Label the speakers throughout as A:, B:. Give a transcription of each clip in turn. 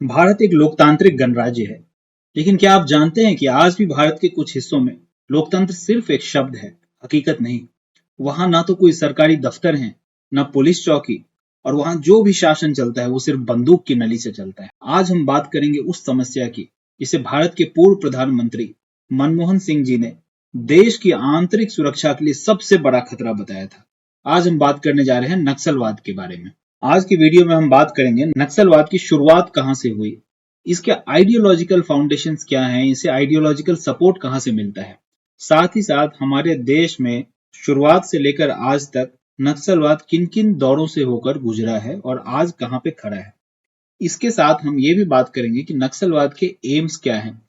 A: भारत एक लोकतांत्रिक गणराज्य है, लेकिन क्या आप जानते हैं कि आज भी भारत के कुछ हिस्सों में लोकतंत्र सिर्फ एक शब्द है, हकीकत नहीं। वहां ना तो कोई सरकारी दफ्तर है, ना पुलिस चौकी, और वहां जो भी शासन चलता है वो सिर्फ बंदूक की नली से चलता है। आज हम बात करेंगे उस समस्या की जिसे भारत के पूर्व प्रधानमंत्री मनमोहन सिंह जी ने देश की आंतरिक सुरक्षा के लिए सबसे बड़ा खतरा बताया था। आज हम बात करने जा रहे हैं नक्सलवाद के बारे में। आज की वीडियो में हम बात करेंगे नक्सलवाद की शुरुआत कहां से हुई, इसके आइडियोलॉजिकल फाउंडेशंस क्या हैं, इसे आइडियोलॉजिकल सपोर्ट कहां से मिलता है। साथ ही साथ हमारे देश में शुरुआत से लेकर आज तक नक्सलवाद किन किन दौरों से होकर गुजरा है और आज कहां पे खड़ा है। इसके साथ हम ये भी बात करेंगे कि नक्सलवाद के एम्स क्या हैं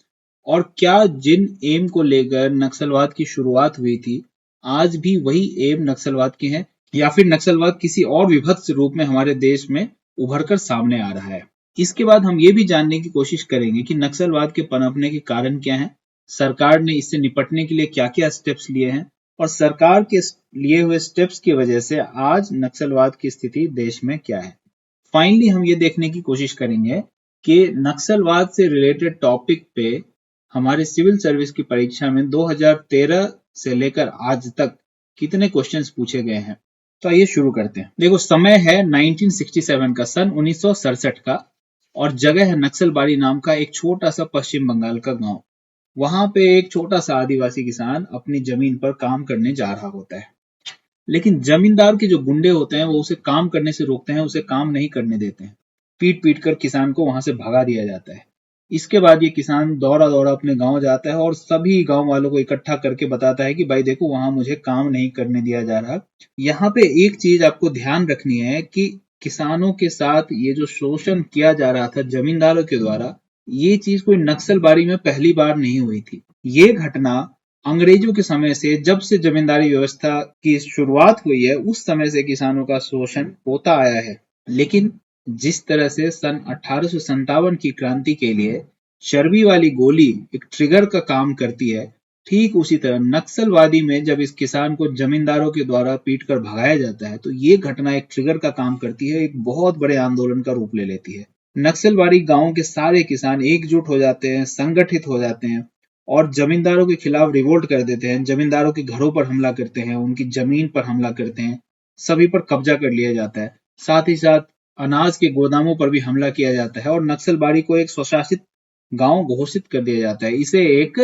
A: और क्या जिन एम को लेकर नक्सलवाद की शुरुआत हुई थी आज भी वही एम नक्सलवाद के हैं या फिर नक्सलवाद किसी और विभत्स रूप में हमारे देश में उभर कर सामने आ रहा है। इसके बाद हम ये भी जानने की कोशिश करेंगे कि नक्सलवाद के पनपने के कारण क्या हैं, सरकार ने इससे निपटने के लिए क्या क्या स्टेप्स लिए हैं और सरकार के लिए हुए स्टेप्स की वजह से आज नक्सलवाद की स्थिति देश में क्या है। फाइनली हम ये देखने की कोशिश करेंगे कि नक्सलवाद से रिलेटेड टॉपिक पे हमारे सिविल सर्विस की परीक्षा में 2013 से लेकर आज तक कितने क्वेश्चंस पूछे गए हैं। तो आइए शुरू करते हैं। देखो, समय है 1967 का, सन 1967 का, और जगह है नक्सलबाड़ी नाम का एक छोटा सा पश्चिम बंगाल का गांव। वहां पे एक छोटा सा आदिवासी किसान अपनी जमीन पर काम करने जा रहा होता है, लेकिन जमींदार के जो गुंडे होते हैं वो उसे काम करने से रोकते हैं, उसे काम नहीं करने देते हैं। पीट पीट कर किसान को वहां से भगा दिया जाता है। इसके बाद ये किसान दौड़ा दौड़ा अपने गांव जाता है और सभी गांव वालों को इकट्ठा करके बताता है कि भाई देखो, वहां मुझे काम नहीं करने दिया जा रहा। यहाँ पे एक चीज आपको ध्यान रखनी है कि किसानों के साथ ये जो शोषण किया जा रहा था जमींदारों के द्वारा, ये चीज कोई नक्सलबाड़ी में पहली बार नहीं हुई थी। ये घटना अंग्रेजों के समय से, जब से जमींदारी व्यवस्था की शुरुआत हुई है, उस समय से किसानों का शोषण होता आया है। लेकिन जिस तरह से सन 1857 की क्रांति के लिए चर्बी वाली गोली एक ट्रिगर का काम करती है, ठीक उसी तरह नक्सलवादी में जब इस किसान को जमींदारों के द्वारा पीट कर भगाया जाता है तो ये घटना एक ट्रिगर का काम करती है, एक बहुत बड़े आंदोलन का रूप ले लेती है। नक्सलवादी गांव के सारे किसान एकजुट हो जाते हैं, संगठित हो जाते हैं और जमींदारों के खिलाफ रिवोल्ट कर देते हैं। जमींदारों के घरों पर हमला करते हैं, उनकी जमीन पर हमला करते हैं, सभी पर कब्जा कर लिया जाता है। साथ ही साथ अनाज के गोदामों पर भी हमला किया जाता है और नक्सलबाड़ी को एक स्वशासित गांव घोषित कर दिया जाता है। इसे एक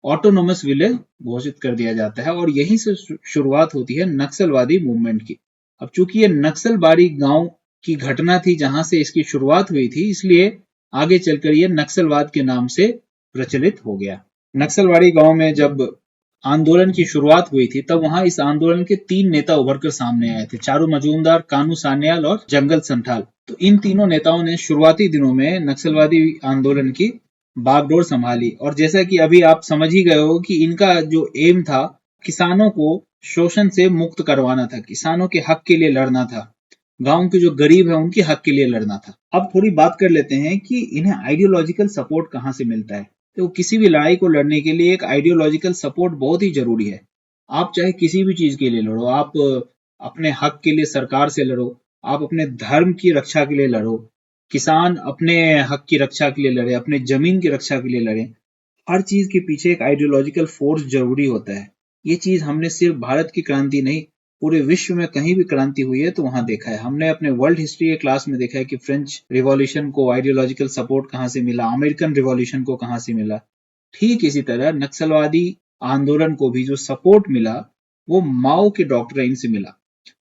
A: ऑटोनोमस विलेज घोषित कर दिया जाता है और यहीं से शुरुआत होती है नक्सलवादी मूवमेंट की। अब चूंकि ये नक्सलबाड़ी गांव की घटना थी जहां से इसकी शुरुआत हुई थी, इसलिए आगे चलकर ये नक्सलवाद के नाम से प्रचलित हो गया। नक्सलबाड़ी गांव में जब आंदोलन की शुरुआत हुई थी तब वहां इस आंदोलन के 3 नेता उभरकर सामने आए थे, चारू मजूमदार, कानू सान्याल और जंगल संथाल। तो इन तीनों नेताओं ने शुरुआती दिनों में नक्सलवादी आंदोलन की बागडोर संभाली और जैसा कि अभी आप समझ ही गए हो कि इनका जो एम था किसानों को शोषण से मुक्त करवाना था, किसानों के हक के लिए लड़ना था, गांव के जो गरीब है उनके हक के लिए लड़ना था। अब थोड़ी बात कर लेते हैं कि इन्हें आइडियोलॉजिकल सपोर्ट कहां से मिलता है। तो किसी भी लड़ाई को लड़ने के लिए एक आइडियोलॉजिकल सपोर्ट बहुत ही जरूरी है। आप चाहे किसी भी चीज के लिए लड़ो, आप अपने हक के लिए सरकार से लड़ो, आप अपने धर्म की रक्षा के लिए लड़ो, किसान अपने हक की रक्षा के लिए लड़े, अपने जमीन की रक्षा के लिए लड़े। हर चीज के पीछे एक आइडियोलॉजिकल फोर्स जरूरी होता है। ये चीज हमने सिर्फ भारत की क्रांति नहीं, पूरे विश्व में कहीं भी क्रांति हुई है तो वहां देखा है। हमने अपने वर्ल्ड हिस्ट्री के क्लास में देखा है कि फ्रेंच रिवॉल्यूशन को आइडियोलॉजिकल सपोर्ट कहां से मिला, अमेरिकन रिवॉल्यूशन को कहां से मिला। ठीक इसी तरह नक्सलवादी आंदोलन को भी जो सपोर्ट मिला वो माओ के डॉक्ट्राइन से मिला,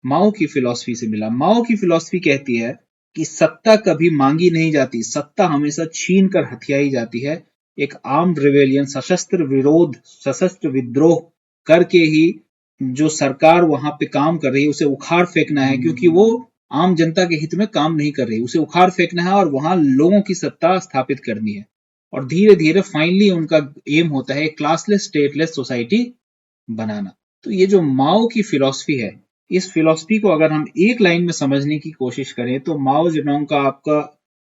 A: माओ की फिलॉसफी से मिला। माओ की फिलॉसफी कहती है कि सत्ता कभी मांगी नहीं जाती, सत्ता हमेशा छीन कर हथियाई जाती है। एक आर्म्ड रिवेलियन, सशस्त्र विरोध, सशस्त्र विद्रोह करके ही जो सरकार वहां पे काम कर रही है उसे उखाड़ फेंकना है, क्योंकि वो आम जनता के हित में काम नहीं कर रही, उसे उखाड़ फेंकना है और वहां लोगों की सत्ता स्थापित करनी है। और धीरे धीरे फाइनली उनका एम होता है क्लासलेस स्टेटलेस सोसाइटी बनाना। तो ये जो माओ की फिलॉसफी है, इस फिलॉसफी को अगर हम एक लाइन में समझने की कोशिश करें तो माओ जेडोंग का आपका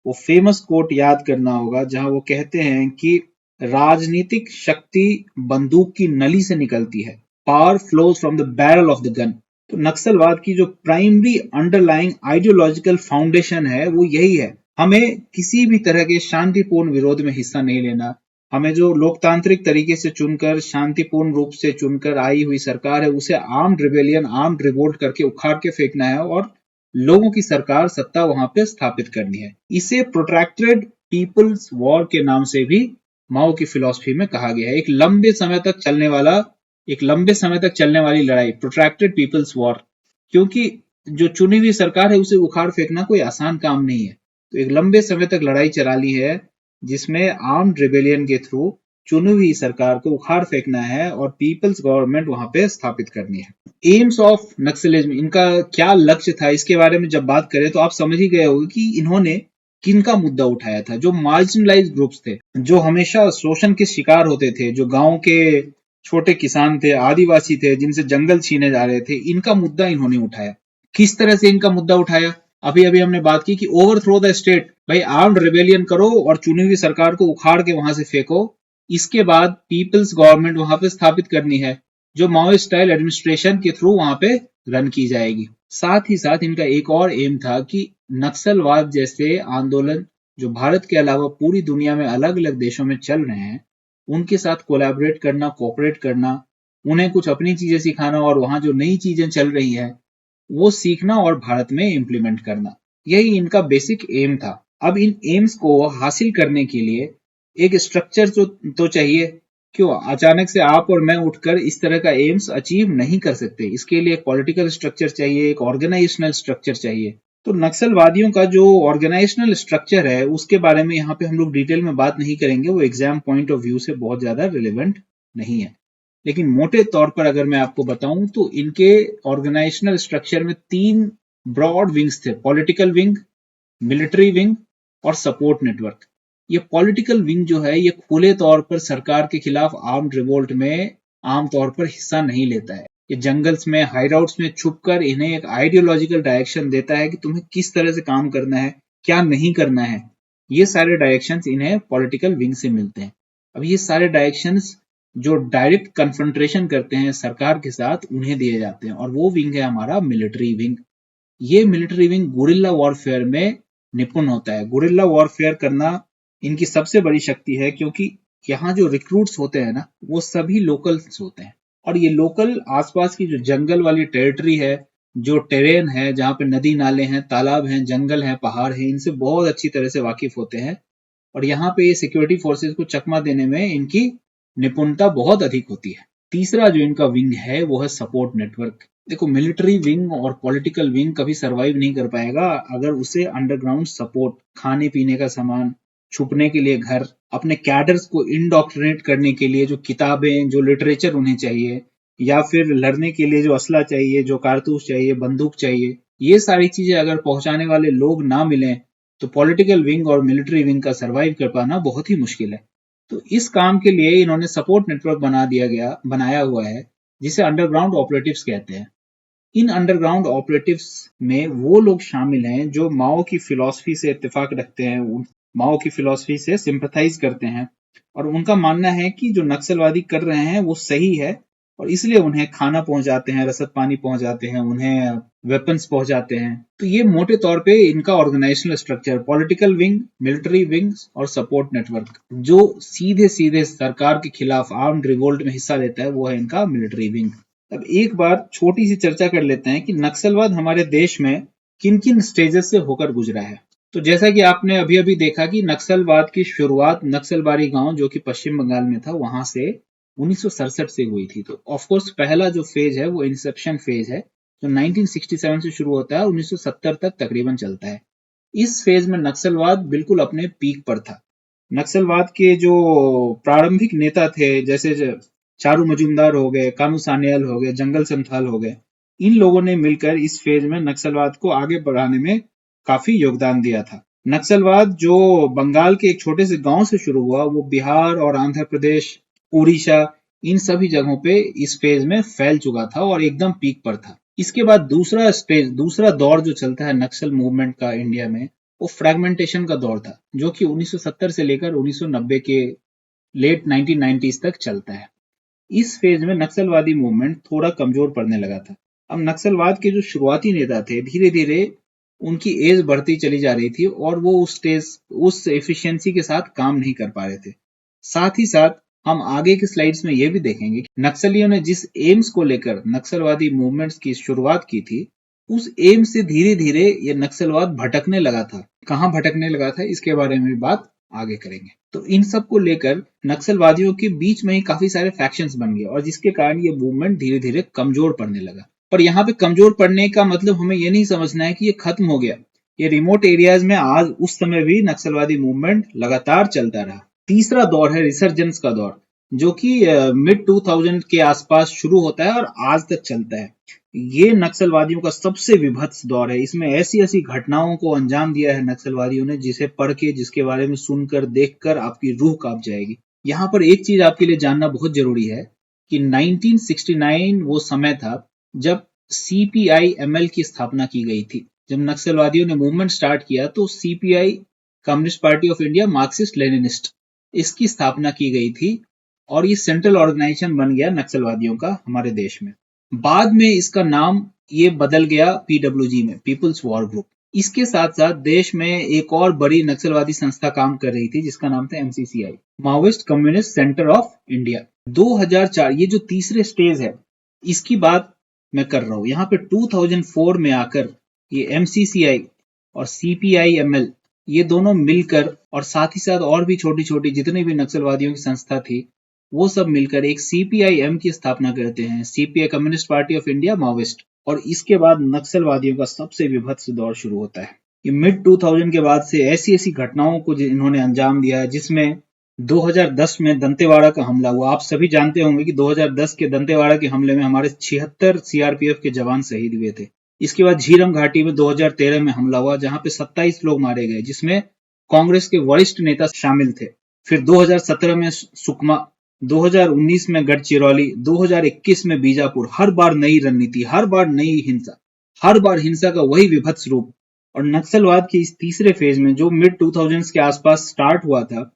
A: वो फेमस कोट याद करना होगा जहां वो कहते हैं कि राजनीतिक शक्ति बंदूक की नली से निकलती है, power flows from the barrel of the gun. तो नक्सलवाद की जो प्राइमरी अंडरलाइंग आइडियोलॉजिकल फाउंडेशन है वो यही है हमें किसी भी तरह के शांतिपूर्ण विरोध में हिस्सा नहीं लेना। हमें जो लोकतांत्रिक तरीके से चुनकर, शांतिपूर्ण रूप से चुनकर आई हुई सरकार है, उसे आर्म्ड रिबेलियन, आर्म्ड रिवोल्ट करके उखाड़ के फेंकना है और लोगों की सरकार, सत्ता वहां पे स्थापित करनी है। इसे प्रोट्रैक्टेड पीपल्स वॉर के नाम से भी माओ की फिलॉसफी में कहा गया है। एक लंबे समय तक चलने वाली लड़ाई, प्रोट्रैक्टेड पीपल्स वॉर। क्योंकि जो चुनी हुई सरकार है उसे उखाड़ फेंकना कोई आसान काम नहीं है। तो एक लंबे समय तक लड़ाई चला ली है, जिसमें आर्म्ड रिबेलियन के थ्रू चुनी हुई सरकार को उखाड़ फेंकना है और पीपल्स गवर्नमेंट वहां पे स्थापित करनी है। एम्स ऑफ नक्सलिज्म, इनका क्या लक्ष्य था, इसके बारे में जब बात करें तो आप समझ ही गए होंगे कि इन्होंने किनका मुद्दा उठाया था। जो मार्जिनलाइज्ड ग्रुप्स थे, जो हमेशा शोषण के शिकार होते थे, जो गांव के छोटे किसान थे, आदिवासी थे, जिनसे जंगल छीने जा रहे थे, इनका मुद्दा इन्होंने उठाया। किस तरह से इनका मुद्दा उठाया? अभी अभी हमने बात की कि ओवरथ्रो द स्टेट, भाई आर्म्ड रिबेलियन करो और चुनी हुई सरकार को उखाड़ के वहां से फेंको। इसके बाद पीपल्स गवर्नमेंट वहां पे स्थापित करनी है, जो माओ स्टाइल एडमिनिस्ट्रेशन के थ्रू वहां पे रन की जाएगी। साथ ही साथ इनका एक और एम था कि नक्सलवाद जैसे आंदोलन जो भारत के अलावा पूरी दुनिया में अलग अलग देशों में चल रहे हैं, उनके साथ कोलैबोरेट करना, कोऑपरेट करना, उन्हें कुछ अपनी चीजें सिखाना और वहां जो नई चीजें चल रही है वो सीखना और भारत में इम्प्लीमेंट करना। यही इनका बेसिक एम था। अब इन एम्स को हासिल करने के लिए एक स्ट्रक्चर तो चाहिए। क्यों अचानक से आप और मैं उठकर इस तरह का एम्स अचीव नहीं कर सकते। इसके लिए एक पॉलिटिकल स्ट्रक्चर चाहिए, एक ऑर्गेनाइजेशनल स्ट्रक्चर चाहिए। तो नक्सलवादियों का जो ऑर्गेनाइजेशनल स्ट्रक्चर है उसके बारे में यहाँ पे हम लोग डिटेल में बात नहीं करेंगे, वो एग्जाम पॉइंट ऑफ व्यू से बहुत ज्यादा रिलेवेंट नहीं है। लेकिन मोटे तौर पर अगर मैं आपको बताऊं तो इनके ऑर्गेनाइजेशनल स्ट्रक्चर में 3 ब्रॉड विंग्स थे: पॉलिटिकल विंग, मिलिट्री विंग और सपोर्ट नेटवर्क। ये पॉलिटिकल विंग जो है ये खुले तौर पर सरकार के खिलाफ आर्म्ड रिवोल्ट में आमतौर पर हिस्सा नहीं लेता है। ये जंगल्स में, हाइडआउट्स में छुपकर इन्हें एक आइडियोलॉजिकल डायरेक्शन देता है कि तुम्हें किस तरह से काम करना है, क्या नहीं करना है। ये सारे डायरेक्शंस इन्हें पॉलिटिकल विंग से मिलते हैं। अब ये सारे डायरेक्शंस जो डायरेक्ट कन्फ्रंट्रेशन करते हैं सरकार के साथ, उन्हें दिए जाते हैं, और वो विंग है हमारा मिलिट्री विंग। ये मिलिट्री विंग गुरिल्ला वॉरफेयर में निपुण होता है। गुरिल्ला वॉरफेयर करना इनकी सबसे बड़ी शक्ति है, क्योंकि यहाँ जो रिक्रूट्स होते हैं ना, वो सभी लोकल्स होते हैं। और ये लोकल आसपास की जो जंगल वाली टेरिटरी है, जो टेरेन है, जहाँ पे नदी नाले हैं, तालाब हैं, जंगल हैं, पहाड़ हैं, इनसे बहुत अच्छी तरह से वाकिफ होते हैं। और यहाँ पे ये सिक्योरिटी फोर्सेस को चकमा देने में इनकी निपुणता बहुत अधिक होती है। तीसरा जो इनका विंग है वो है सपोर्ट नेटवर्क। देखो, मिलिट्री विंग और पॉलिटिकल विंग कभी सरवाइव नहीं कर पाएगा अगर उसे अंडरग्राउंड सपोर्ट, खाने पीने का सामान, छुपने के लिए घर, अपने कैडर्स को इंडोक्ट्रिनेट करने के लिए जो किताबें, जो लिटरेचर उन्हें चाहिए, या फिर लड़ने के लिए जो असला चाहिए, जो कारतूस चाहिए, बंदूक चाहिए, ये सारी चीजें अगर पहुंचाने वाले लोग ना मिलें तो पॉलिटिकल विंग और मिलिट्री विंग का सरवाइव कर पाना बहुत ही मुश्किल है। तो इस काम के लिए इन्होंने सपोर्ट नेटवर्क बनाया हुआ है, जिसे अंडरग्राउंड ऑपरेटिव्स कहते हैं। इन अंडरग्राउंड ऑपरेटिव्स में वो लोग शामिल हैं जो माओ की फिलॉसफी से इत्तेफाक रखते हैं, माओ की फिलॉसफी से सिंपैथाइज करते हैं, और उनका मानना है कि जो नक्सलवादी कर रहे हैं वो सही है, और इसलिए उन्हें खाना पहुंचाते हैं, रसद पानी पहुंचाते हैं, उन्हें वेपन्स पहुंचाते हैं। तो ये मोटे तौर पे इनका organisational structure, political wing, military wings और सपोर्ट नेटवर्क। जो सीधे सीधे सरकार के खिलाफ आर्म्ड रिवोल्ट में हिस्सा लेता है वो है इनका मिलिट्री विंग। अब एक बार छोटी सी चर्चा कर लेते हैं कि नक्सलवाद हमारे देश में किन किन स्टेजेस से होकर गुजरा है। तो जैसा कि आपने अभी अभी देखा कि नक्सलवाद की शुरुआत नक्सलबारी गांव, जो कि पश्चिम बंगाल में था, वहां से 1967 से हुई थी। तो ऑफ कोर्स पहला जो फेज है वो इंसेप्शन फेज है, जो 1967 से शुरू होता है, 1970 तक तकरीबन चलता है। इस फेज में नक्सलवाद बिल्कुल अपने पीक पर था। नक्सलवाद के जो प्रारंभिक नेता थे, जैसे चारू मजूमदार हो गए, कानू सान्याल हो गए, जंगल संथाल हो गए, इन लोगों ने मिलकर इस फेज में नक्सलवाद को आगे बढ़ाने में काफी योगदान दिया था। नक्सलवाद जो बंगाल के एक छोटे से गांव से शुरू हुआ, वो बिहार और आंध्र प्रदेश, उड़ीसा, इन सभी जगहों पे इस फेज में फैल चुका था और एकदम पीक पर था। इसके बाद दूसरा स्टेज, दूसरा दौर जो चलता है नक्सल मूवमेंट का इंडिया में, वो फ्रैगमेंटेशन का दौर था, जो कि 1970 से लेकर 1990 के लेट 1990s तक चलता है। इस फेज में नक्सलवादी मूवमेंट थोड़ा कमजोर पड़ने लगा था। अब नक्सलवाद के जो शुरुआती नेता थे, धीरे धीरे उनकी एज बढ़ती चली जा रही थी और वो उस एफिशिएंसी के साथ काम नहीं कर पा रहे थे। साथ ही साथ हम आगे के स्लाइड्स में ये भी देखेंगे कि नक्सलियों ने जिस एम्स को लेकर नक्सलवादी मूवमेंट्स की शुरुआत की थी, उस एम से धीरे धीरे ये नक्सलवाद भटकने लगा था। कहाँ भटकने लगा था इसके बारे में भी बात आगे करेंगे। तो इन सब को लेकर नक्सलवादियों के बीच में ही काफी सारे फैक्शंस बन गए और जिसके कारण ये मूवमेंट धीरे धीरे कमजोर पड़ने लगा। पर यहाँ पे कमजोर पड़ने का मतलब हमें ये नहीं समझना है कि ये खत्म हो गया। ये रिमोट एरियाज में आज उस समय भी नक्सलवादी मूवमेंट लगातार चलता रहा। तीसरा दौर है रिसर्जेंस का दौर, जो कि मिड 2000 के आसपास शुरू होता है और आज तक चलता है। ये नक्सलवादियों का सबसे विभत्स दौर है। इसमें ऐसी ऐसी घटनाओं को अंजाम दिया है नक्सलवादियों ने, जिसे पढ़ के, जिसके बारे में सुनकर, देखकर आपकी रूह कांप जाएगी। यहाँ पर एक चीज आपके लिए जानना बहुत जरूरी है कि 1969 वो समय था जब CPI-ML की स्थापना की गई थी। जब नक्सलवादियों ने मूवमेंट स्टार्ट किया तो CPI, communist party of India Marxist Leninist, इसकी स्थापना की गई थी और ये सेंट्रल ऑर्गेनाइजेशन बन गया नक्सलवादियों का हमारे देश में। बाद में इसका नाम ये बदल गया PWG में, पीपल्स वॉर ग्रुप। इसके साथ साथ देश में एक और बड़ी नक्सलवादी संस्था काम कर रही थी जिसका नाम था MCCI, Maoist communist centre of India. 2004 ये जो तीसरे स्टेज है इसकी बात मैं कर रहा हूँ। यहाँ पे 2004 में आकर ये MCCI और CPI-ML ये दोनों मिलकर और साथ ही साथ और भी छोटी छोटी जितनी भी नक्सलवादियों की संस्था थी वो सब मिलकर एक CPI-M की स्थापना करते हैं, CPI communist party of India Maoist. और इसके बाद नक्सलवादियों का सबसे विभत्स दौर शुरू होता है। ये मिड 2000 के बाद से ऐसी ऐसी घटनाओं को इन्होंने अंजाम दिया है, जिसमें 2010 में दंतेवाड़ा का हमला हुआ। आप सभी जानते होंगे कि 2010 के दंतेवाड़ा के हमले में हमारे 76 CRPF के जवान शहीद हुए थे। इसके बाद झीरम घाटी में 2013 में हमला हुआ जहां पे 27 लोग मारे गए, जिसमें कांग्रेस के वरिष्ठ नेता शामिल थे। फिर 2017 में सुकमा, 2019 में गढ़चिरौली, 2021 में बीजापुर। हर बार नई रणनीति, हर बार नई हिंसा, हर बार हिंसा का वही विभत्स रूप। और नक्सलवाद के इस तीसरे फेज में जो मिड 2000s के आसपास स्टार्ट हुआ था,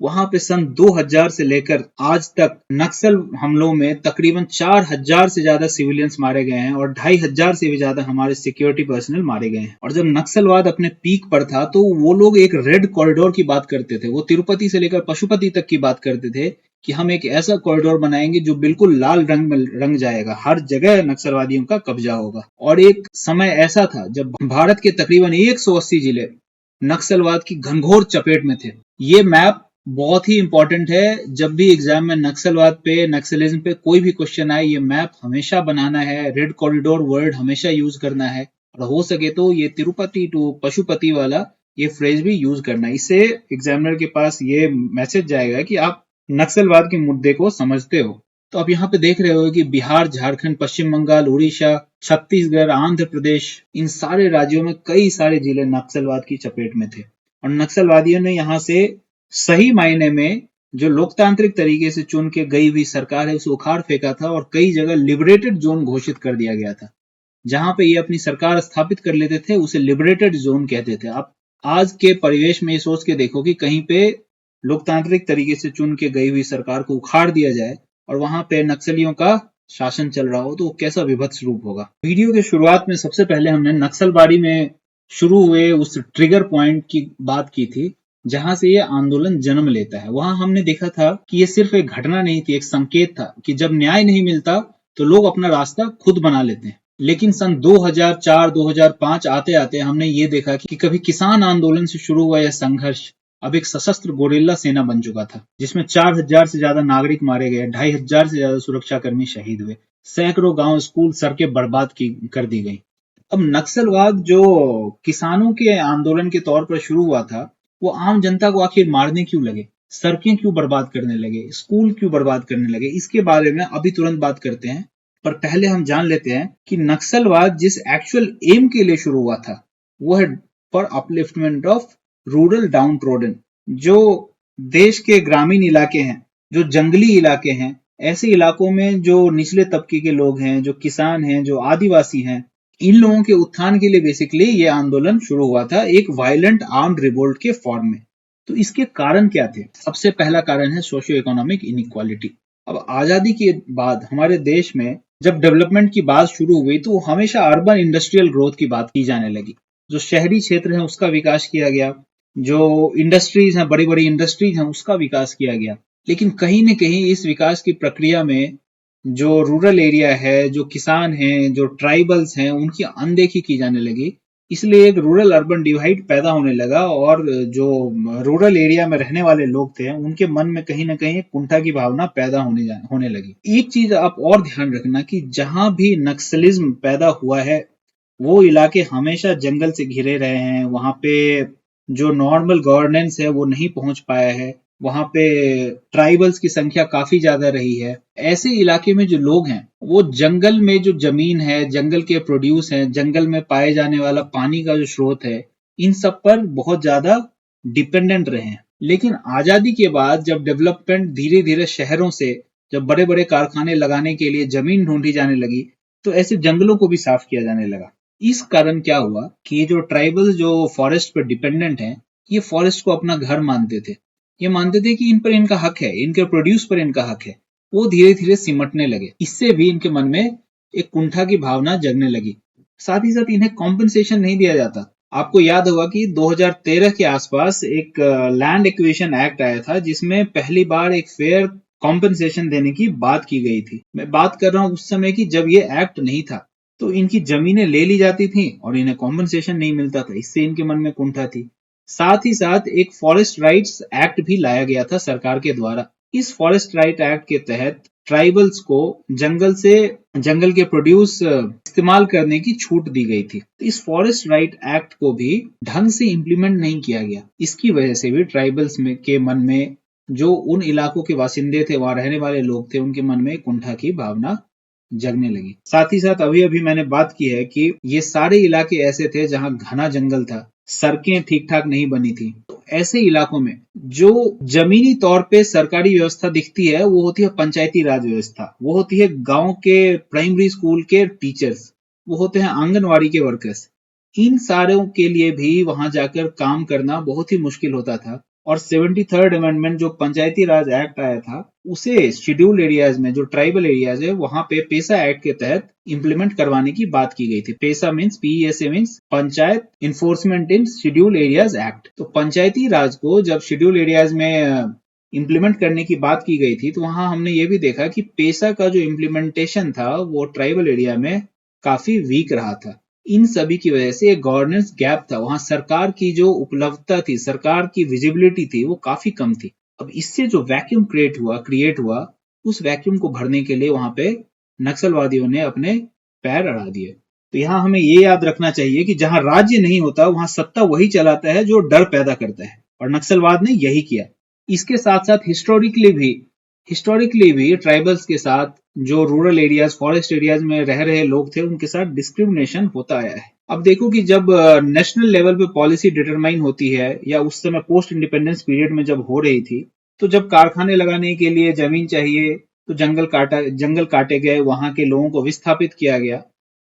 A: वहां पे सन 2000 से लेकर आज तक नक्सल हमलों में तकरीबन 4000 से ज्यादा सिविलियंस मारे गए हैं और 2500 से भी ज्यादा हमारे सिक्योरिटी पर्सनल मारे गए हैं। और जब नक्सलवाद अपने पीक पर था तो वो लोग एक रेड कॉरिडोर की बात करते थे। वो तिरुपति से लेकर पशुपति तक की बात करते थे कि हम एक ऐसा कॉरिडोर बनाएंगे जो बिल्कुल लाल रंग में रंग जाएगा, हर जगह नक्सलवादियों का कब्जा होगा। और एक समय ऐसा था जब भारत के तकरीबन 180 जिले नक्सलवाद की घनघोर चपेट में थे। ये मैप बहुत ही इंपॉर्टेंट है। जब भी एग्जाम में नक्सलवाद पे, नक्सलिज्म पे कोई भी क्वेश्चन आए, ये मैप हमेशा बनाना है। रेड कॉरिडोर वर्ड हमेशा यूज करना है और हो सके तो ये तिरुपति टू पशुपति वाला ये फ्रेज भी यूज करना है। इससे एग्जामिनर के पास ये मैसेज जाएगा कि आप नक्सलवाद के मुद्दे को समझते हो। तो आप यहाँ पे देख रहे हो कि बिहार, झारखंड, पश्चिम बंगाल, उड़ीसा, छत्तीसगढ़, आंध्र प्रदेश, इन सारे राज्यों में कई सारे जिले नक्सलवाद की चपेट में थे और नक्सलवादियों ने यहाँ से सही मायने में जो लोकतांत्रिक तरीके से चुन के गई हुई सरकार है उसे उखाड़ फेंका था और कई जगह लिबरेटेड जोन घोषित कर दिया गया था। जहां पे ये अपनी सरकार स्थापित कर लेते थे उसे लिबरेटेड जोन कहते थे। आप आज के परिवेश में ये सोच के देखो कि कहीं पे लोकतांत्रिक तरीके से चुन के गई हुई सरकार को उखाड़ दिया जाए और वहां पे नक्सलियों का शासन चल रहा हो तो कैसा विभत्स रूप होगा। वीडियो के शुरुआत में सबसे पहले हमने नक्सलबाड़ी में शुरू हुए उस ट्रिगर पॉइंट की बात की थी जहां से ये आंदोलन जन्म लेता है। वहां हमने देखा था कि ये सिर्फ एक घटना नहीं थी, एक संकेत था कि जब न्याय नहीं मिलता तो लोग अपना रास्ता खुद बना लेते हैं। लेकिन सन 2004-2005 आते आते हमने ये देखा कि कभी किसान आंदोलन से शुरू हुआ यह संघर्ष अब एक सशस्त्र गोरिल्ला सेना बन चुका था, जिसमें 4000 से ज्यादा नागरिक मारे गए, 2500 से ज्यादा सुरक्षाकर्मी शहीद हुए, सैकड़ों गांव, स्कूल, सड़कें बर्बाद कर दी गई। अब नक्सलवाद जो किसानों के आंदोलन के तौर पर शुरू हुआ था, वो आम जनता को आखिर मारने क्यों लगे, सड़कें क्यों बर्बाद करने लगे, स्कूल क्यों बर्बाद करने लगे, इसके बारे में अभी तुरंत बात करते हैं। पर पहले हम जान लेते हैं कि नक्सलवाद जिस एक्चुअल एम के लिए शुरू हुआ था वो है for upliftment of rural down trodden. जो देश के ग्रामीण इलाके हैं, जो जंगली इलाके हैं, ऐसे इलाकों में जो निचले तबके के लोग हैं, जो किसान हैं, जो आदिवासी हैं, इन लोगों के उत्थान के लिए बेसिकली ये आंदोलन शुरू हुआ था एक वायलेंट आर्म्ड रिवोल्ट के फॉर्म में। तो इसके कारण क्या थे? सबसे पहला कारण है सोशियो इकोनॉमिक इनइक्वालिटी। अब आजादी के बाद हमारे देश में जब डेवलपमेंट की बात शुरू हुई तो हमेशा अर्बन इंडस्ट्रियल ग्रोथ की बात की जाने लगी। जो शहरी क्षेत्र है उसका विकास किया गया, जो इंडस्ट्रीज हैं, बड़ी बड़ी इंडस्ट्रीज हैं उसका विकास किया गया। लेकिन कहीं न कहीं इस विकास की प्रक्रिया में जो रूरल एरिया है, जो किसान हैं, जो ट्राइबल्स हैं, उनकी अनदेखी की जाने लगी। इसलिए एक रूरल अर्बन डिवाइड पैदा होने लगा और जो रूरल एरिया में रहने वाले लोग थे उनके मन में कहीं ना कहीं एक कुंठा की भावना पैदा होने लगी। एक चीज आप और ध्यान रखना कि जहां भी नक्सलिज्म पैदा हुआ है वो इलाके हमेशा जंगल से घिरे रहे हैं, वहां पे जो नॉर्मल गवर्नेंस है वो नहीं पहुंच पाया है, वहां पे ट्राइबल्स की संख्या काफी ज्यादा रही है। ऐसे इलाके में जो लोग हैं वो जंगल में जो जमीन है, जंगल के प्रोड्यूस है, जंगल में पाए जाने वाला पानी का जो स्रोत है, इन सब पर बहुत ज्यादा डिपेंडेंट रहे हैं। लेकिन आजादी के बाद जब डेवलपमेंट धीरे धीरे शहरों से, जब बड़े बड़े कारखाने लगाने के लिए जमीन ढूंढी जाने लगी तो ऐसे जंगलों को भी साफ किया जाने लगा। इस कारण क्या हुआ कि ये जो ट्राइबल जो फॉरेस्ट पर डिपेंडेंट हैं, ये फॉरेस्ट को अपना घर मानते थे। ये मानते थे कि इन पर इनका हक है, इनके प्रोड्यूस पर इनका हक है। वो धीरे धीरे सिमटने लगे। इससे भी इनके मन में एक कुंठा की भावना जगने लगी। साथ ही साथ इन्हें कॉम्पनसेशन नहीं दिया जाता। आपको याद होगा कि 2013 के आसपास एक लैंड एक्विजिशन एक्ट आया था जिसमें पहली बार एक फेयर कॉम्पनसेशन देने की बात की गई थी। मैं बात कर रहा हूं उस समय की जब ये एक्ट नहीं था, तो इनकी जमीनें ले ली जाती थी और इन्हें कॉम्पनसेशन नहीं मिलता था। इससे इनके मन में कुंठा थी। साथ ही साथ एक फॉरेस्ट राइट्स एक्ट भी लाया गया था सरकार के द्वारा। इस फॉरेस्ट राइट एक्ट के तहत ट्राइबल्स को जंगल के प्रोड्यूस इस्तेमाल करने की छूट दी गई थी। तो इस फॉरेस्ट राइट एक्ट को भी ढंग से इम्प्लीमेंट नहीं किया गया। इसकी वजह से भी ट्राइबल्स के मन में, जो उन इलाकों के वासिंदे थे, वहां रहने वाले लोग थे, उनके मन में कुंठा की भावना जगने लगी। साथ ही साथ अभी अभी मैंने बात की है कि ये सारे इलाके ऐसे थे जहां घना जंगल था, सड़कें ठीक ठाक नहीं बनी थी। तो ऐसे इलाकों में जो जमीनी तौर पे सरकारी व्यवस्था दिखती है वो होती है पंचायती राज व्यवस्था, वो होती है गांव के प्राइमरी स्कूल के टीचर्स, वो होते हैं आंगनवाड़ी के वर्कर्स। इन सारों के लिए भी वहां जाकर काम करना बहुत ही मुश्किल होता था। और 73rd अमेंडमेंट जो पंचायती राज एक्ट आया था उसे शेड्यूल्ड एरियाज में, जो ट्राइबल एरियाज है, वहां पे पेसा एक्ट के तहत इंप्लीमेंट करवाने की बात की गई थी। PESA means PESA means panchayat enforcement in scheduled areas act. तो पंचायती राज को जब शेड्यूल्ड एरियाज में इंप्लीमेंट करने की बात की गई थी तो वहां हमने ये भी देखा कि पेसा का जो इम्प्लीमेंटेशन था वो ट्राइबल एरिया में काफी वीक रहा था। इन सभी की वजह से एक गवर्नेंस गैप था, वहां सरकार की जो उपलब्धता थी, सरकार की विजिबिलिटी थी, वो काफी कम थी। अब इससे जो वैक्यूम क्रिएट हुआ, उस वैक्यूम को भरने के लिए वहां पे नक्सलवादियों ने अपने पैर अड़ा दिए। तो यहाँ हमें ये याद रखना चाहिए कि जहां राज्य नहीं होता वहां सत्ता वही चलाता है जो डर पैदा करता है, और नक्सलवाद ने यही किया। इसके साथ साथ हिस्टोरिकली भी ट्राइबल्स के साथ, जो रूरल एरियाज, फॉरेस्ट एरियाज में रह रहे लोग थे, उनके साथ डिस्क्रिमिनेशन होता आया है। अब देखो कि जब नेशनल लेवल पे पॉलिसी डिटरमाइन होती है, या उस समय पोस्ट इंडिपेंडेंस पीरियड में जब हो रही थी, तो जब कारखाने लगाने के लिए जमीन चाहिए तो जंगल काटे गए, वहां के लोगों को विस्थापित किया गया।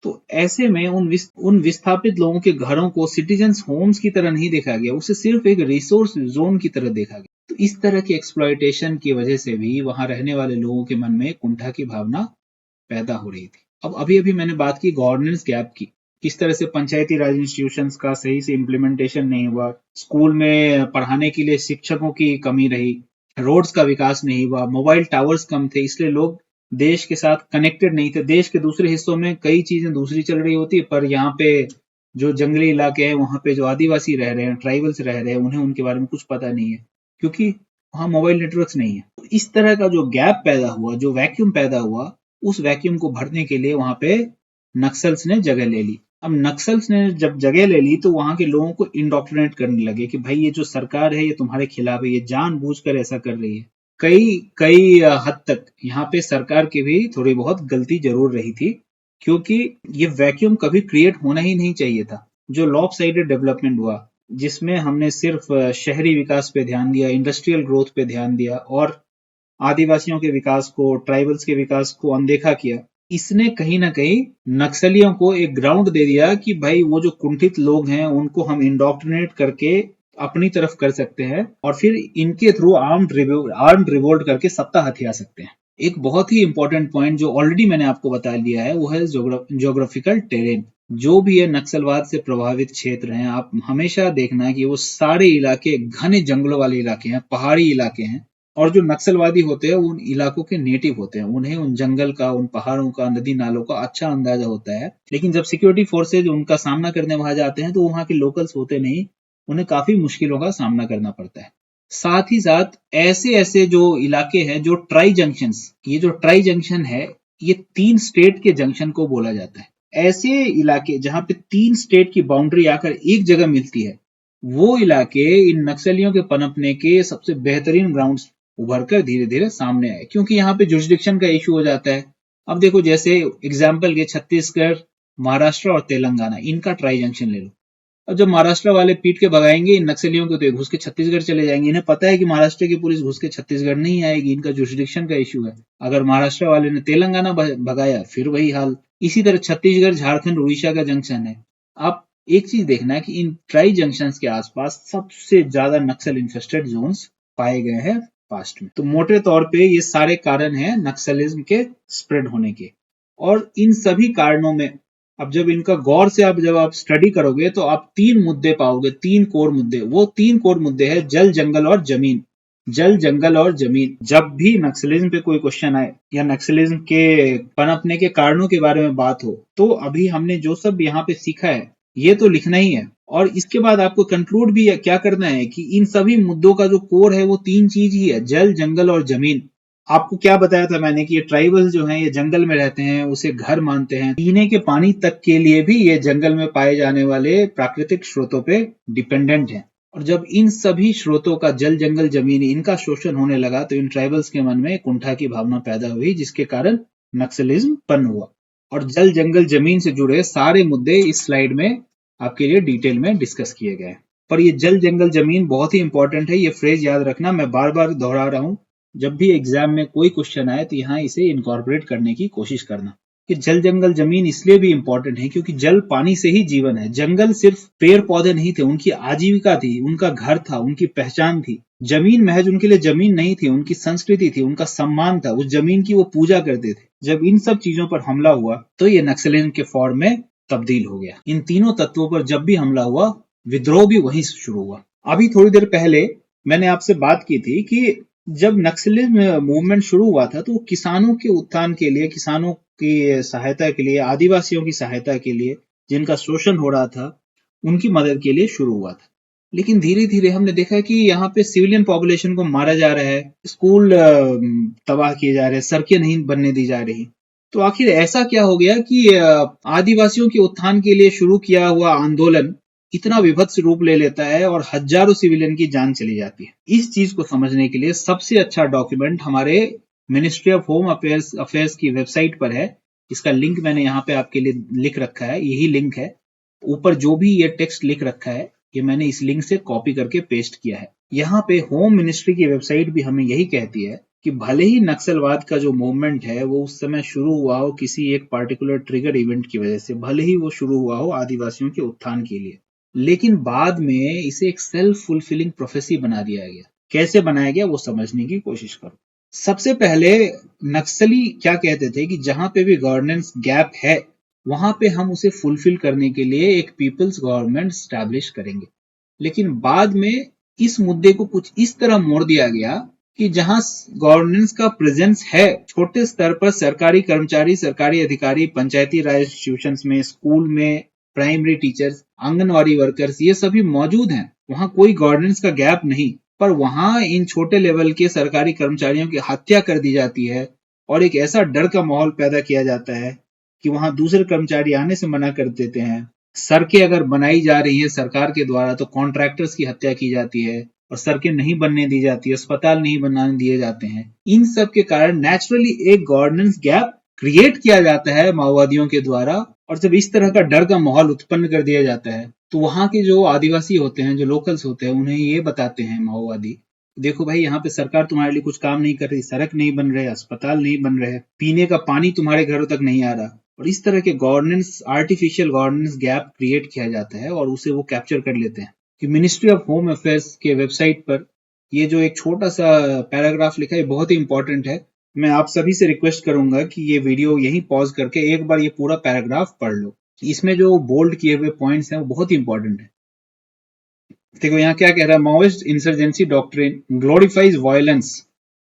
A: तो ऐसे में उन विस्थापित लोगों के घरों को सिटीजन्स होम्स की तरह नहीं देखा गया, उसे सिर्फ एक रिसोर्स जोन की तरह देखा गया। तो इस तरह की एक्सप्लॉयटेशन की वजह से भी वहां रहने वाले लोगों के मन में कुंठा की भावना पैदा हो रही थी। अब अभी अभी मैंने बात की गवर्नेंस गैप की, किस तरह से पंचायती राज इंस्टीट्यूशंस का सही से इम्प्लीमेंटेशन नहीं हुआ, स्कूल में पढ़ाने के लिए शिक्षकों की कमी रही, रोड्स का विकास नहीं हुआ, मोबाइल टावर्स कम थे, इसलिए लोग देश के साथ कनेक्टेड नहीं थे। देश के दूसरे हिस्सों में कई चीजें दूसरी चल रही होती, पर यहाँ पे जो जंगली इलाके हैं, वहां पे जो आदिवासी रह रहे हैं, ट्राइबल्स रह रहे हैं, उन्हें उनके बारे में कुछ पता नहीं है, क्योंकि वहां मोबाइल नेटवर्क्स नहीं है। तो इस तरह का जो गैप पैदा हुआ, जो वैक्यूम पैदा हुआ, उस वैक्यूम को भरने के लिए वहां पे नक्सल्स ने जगह ले ली। अब नक्सल्स ने जब जगह ले ली तो वहां के लोगों को इंडोक्ट्रिनेट करने लगे कि भाई ये जो सरकार है ये तुम्हारे खिलाफ है, ये जानबूझकर ऐसा कर रही है। कई कई हद तक यहाँ पे सरकार की भी थोड़ी बहुत गलती जरूर रही थी, क्योंकि ये वैक्यूम कभी क्रिएट होना ही नहीं चाहिए था। जो लॉप साइडेड डेवलपमेंट हुआ, जिसमें हमने सिर्फ शहरी विकास पे ध्यान दिया, इंडस्ट्रियल ग्रोथ पे ध्यान दिया, और आदिवासियों के विकास को, ट्राइबल्स के विकास को अनदेखा किया, इसने कहीं ना कहीं नक्सलियों को एक ग्राउंड दे दिया कि भाई वो जो कुंठित लोग हैं उनको हम इंडोक्ट्रिनेट करके अपनी तरफ कर सकते हैं, और फिर इनके थ्रू आर्म्ड रिवोल्ट करके सत्ता हथिया सकते हैं। एक बहुत ही इंपॉर्टेंट पॉइंट जो ऑलरेडी मैंने आपको बता दिया है वो है ज्योग्राफिकल टेरेन। जो भी है नक्सलवाद से प्रभावित क्षेत्र हैं, आप हमेशा देखना कि वो सारे इलाके घने जंगलों वाले इलाके हैं, पहाड़ी इलाके हैं। और जो नक्सलवादी होते हैं वो उन इलाकों के नेटिव होते हैं, उन्हें उन जंगल का, उन पहाड़ों का, नदी नालों का अच्छा अंदाजा होता है। लेकिन जब सिक्योरिटी फोर्सेज उनका सामना करने वहां जाते हैं तो वहां के लोकल्स होते नहीं, उन्हें काफी मुश्किलों का सामना करना पड़ता है। साथ ही साथ ऐसे ऐसे जो इलाके हैं, जो ट्राई जंक्शंस, ये जो ट्राई जंक्शन है, ये 3 स्टेट के जंक्शन को बोला जाता है। ऐसे इलाके जहां पे 3 स्टेट की बाउंड्री आकर एक जगह मिलती है, वो इलाके इन नक्सलियों के पनपने के सबसे बेहतरीन ग्राउंड्स उभर कर धीरे धीरे सामने आए, क्योंकि यहाँ पे जुरिस्डिक्शन का इशू हो जाता है। अब देखो, जैसे एग्जाम्पल के छत्तीसगढ़, महाराष्ट्र और तेलंगाना, इनका ट्राई जंक्शन ले लो। अब जब महाराष्ट्र वाले पीट के भगाएंगे इन नक्सलियों को, तो ये घुस के छत्तीसगढ़ चले जाएंगे। इन्हें पता है कि महाराष्ट्र की पुलिस घुस के छत्तीसगढ़ नहीं आएगी, इनका जुरिस्डिक्शन का इशू है। अगर महाराष्ट्र वाले ने तेलंगाना भगाया, फिर वही हाल। इसी तरह छत्तीसगढ़, झारखंड, उड़ीसा का जंक्शन है। आप एक चीज देखना है कि इन ट्राई जंक्शन के आसपास सबसे ज्यादा नक्सल इन्फेस्टेड जोन्स पाए गए हैं पास्ट में। तो मोटे तौर पे ये सारे कारण हैं नक्सलिज्म के स्प्रेड होने के। और इन सभी कारणों में अब जब इनका गौर से जब आप स्टडी करोगे तो आप 3 मुद्दे पाओगे, 3 कोर मुद्दे। वो 3 कोर मुद्दे हैं जल, जंगल और जमीन। जल, जंगल और जमीन। जब भी नक्सलिज्म पे कोई क्वेश्चन आए या नक्सलिज्म के पनपने के कारणों के बारे में बात हो, तो अभी हमने जो सब यहाँ पे सीखा है ये तो लिखना ही है। और इसके बाद आपको कंक्लूड भी क्या करना है कि इन सभी मुद्दों का जो कोर है वो 3 चीज ही है, जल, जंगल और जमीन। आपको क्या बताया था मैंने कि ये ट्राइबल्स जो हैं ये जंगल में रहते हैं, उसे घर मानते हैं। पीने के पानी तक के लिए भी ये जंगल में पाए जाने वाले प्राकृतिक स्रोतों पे डिपेंडेंट हैं। और जब इन सभी स्रोतों का, जल, जंगल, जमीन, इनका शोषण होने लगा तो इन ट्राइबल्स के मन में कुंठा की भावना पैदा हुई, जिसके कारण नक्सलिज्म उत्पन्न हुआ। और जल, जंगल, जमीन से जुड़े सारे मुद्दे इस स्लाइड में आपके लिए डिटेल में डिस्कस किए गए। पर ये जल, जंगल, जमीन बहुत ही इंपॉर्टेंट है, ये फ्रेज याद रखना, मैं बार बार दोहरा रहा हूं। जब भी एग्जाम में कोई क्वेश्चन आए तो यहाँ इसे इनकॉर्पोरेट करने की कोशिश करना कि जल, जंगल, जमीन इसलिए भी इंपॉर्टेंट है क्योंकि जल, पानी से ही जीवन है। जंगल सिर्फ पेड़ पौधे नहीं थे, उनकी आजीविका थी, उनका घर था, उनकी पहचान थी। जमीन महज उनके लिए जमीन नहीं थी, उनकी संस्कृति थी, उनका सम्मान था, उस जमीन की वो पूजा करते थे। जब इन सब चीजों पर हमला हुआ तो ये नक्सलिज्म के फॉर्म में तब्दील हो गया। इन तीनों तत्वों पर जब भी हमला हुआ, विद्रोह भी वहीं से शुरू हुआ। अभी थोड़ी देर पहले मैंने आपसे बात की थी कि जब नक्सलिज्म मूवमेंट शुरू हुआ था तो किसानों के उत्थान के लिए, किसानों की सहायता के लिए, आदिवासियों की सहायता के लिए, जिनका शोषण हो रहा था उनकी मदद के लिए शुरू हुआ था। लेकिन धीरे धीरे हमने देखा कि यहाँ पे सिविलियन पॉपुलेशन को मारा जा रहा है, स्कूल तबाह किए जा रहे हैं, सड़कें नहीं बनने दी जा रही। तो आखिर ऐसा क्या हो गया कि आदिवासियों के उत्थान के लिए शुरू किया हुआ आंदोलन इतना विभत्स रूप ले लेता है और हजारों सिविलियन की जान चली जाती है। इस चीज को समझने के लिए सबसे अच्छा डॉक्यूमेंट हमारे मिनिस्ट्री ऑफ होम अफेयर्स की वेबसाइट पर है। इसका लिंक मैंने यहाँ पे आपके लिए लिख रखा है, यही लिंक है। ऊपर जो भी ये टेक्स्ट लिख रखा है ये मैंने इस लिंक से कॉपी करके पेस्ट किया है। यहाँ पे होम मिनिस्ट्री की वेबसाइट भी हमें यही कहती है कि भले ही नक्सलवाद का जो मूवमेंट है वो उस समय शुरू हुआ हो किसी एक पार्टिकुलर ट्रिगर इवेंट की वजह से, भले ही वो शुरू हुआ हो आदिवासियों के उत्थान के लिए, लेकिन बाद में इसे एक सेल्फ फुलफिलिंग प्रोफेसी बना दिया गया। कैसे बनाया गया वो समझने की कोशिश करो। सबसे पहले नक्सली क्या कहते थे कि जहां पे भी गवर्नेंस गैप है वहां पे हम उसे फुलफिल करने के लिए एक पीपल्स गवर्नमेंट स्टैब्लिश करेंगे। लेकिन बाद में इस मुद्दे को कुछ इस तरह मोड़ दिया गया कि जहां गवर्नेंस का प्रेजेंस है, छोटे स्तर पर सरकारी कर्मचारी, सरकारी अधिकारी, पंचायती राज इंस्टीट्यूशंस में, स्कूल में, प्राइमरी टीचर्स, आंगनवाड़ी वर्कर्स, ये सभी मौजूद हैं, वहां कोई गवर्नेंस का गैप नहीं। पर वहां इन छोटे लेवल के सरकारी कर्मचारियों की हत्या कर दी जाती है और एक ऐसा डर का माहौल पैदा किया जाता है कि वहां दूसरे कर्मचारी आने से मना कर देते हैं। सड़कें अगर बनाई जा रही है सरकार के द्वारा तो कॉन्ट्रैक्टर्स की हत्या की जाती है और सड़कें नहीं बनने दी जाती है, अस्पताल नहीं बनाने दिए जाते हैं। इन सब के कारण नेचुरली एक गवर्नेंस गैप क्रिएट किया जाता है माओवादियों के द्वारा। और जब इस तरह का डर का माहौल उत्पन्न कर दिया जाता है तो वहां के जो आदिवासी होते हैं, जो लोकल्स होते हैं, उन्हें ये बताते हैं माओवादी, देखो भाई यहाँ पे सरकार तुम्हारे लिए कुछ काम नहीं कर रही, सड़क नहीं बन रहे, अस्पताल नहीं बन रहे, पीने का पानी तुम्हारे घरों तक नहीं आ रहा। और इस तरह के governance, artificial governance gap create किया जाता है और उसे वो कैप्चर कर लेते हैं। कि मिनिस्ट्री ऑफ होम अफेयर्स के वेबसाइट पर ये जो एक छोटा सा पैराग्राफ लिखा है बहुत ही इंपॉर्टेंट है। मैं आप सभी से रिक्वेस्ट करूंगा कि ये वीडियो यहीं पॉज करके एक बार ये पूरा पैराग्राफ पढ़ लो। इसमें जो बोल्ड किए हुए पॉइंट्स हैं वो बहुत ही इंपॉर्टेंट है। देखो यहाँ क्या कह रहा है, Maoist insurgency doctrine glorifies violence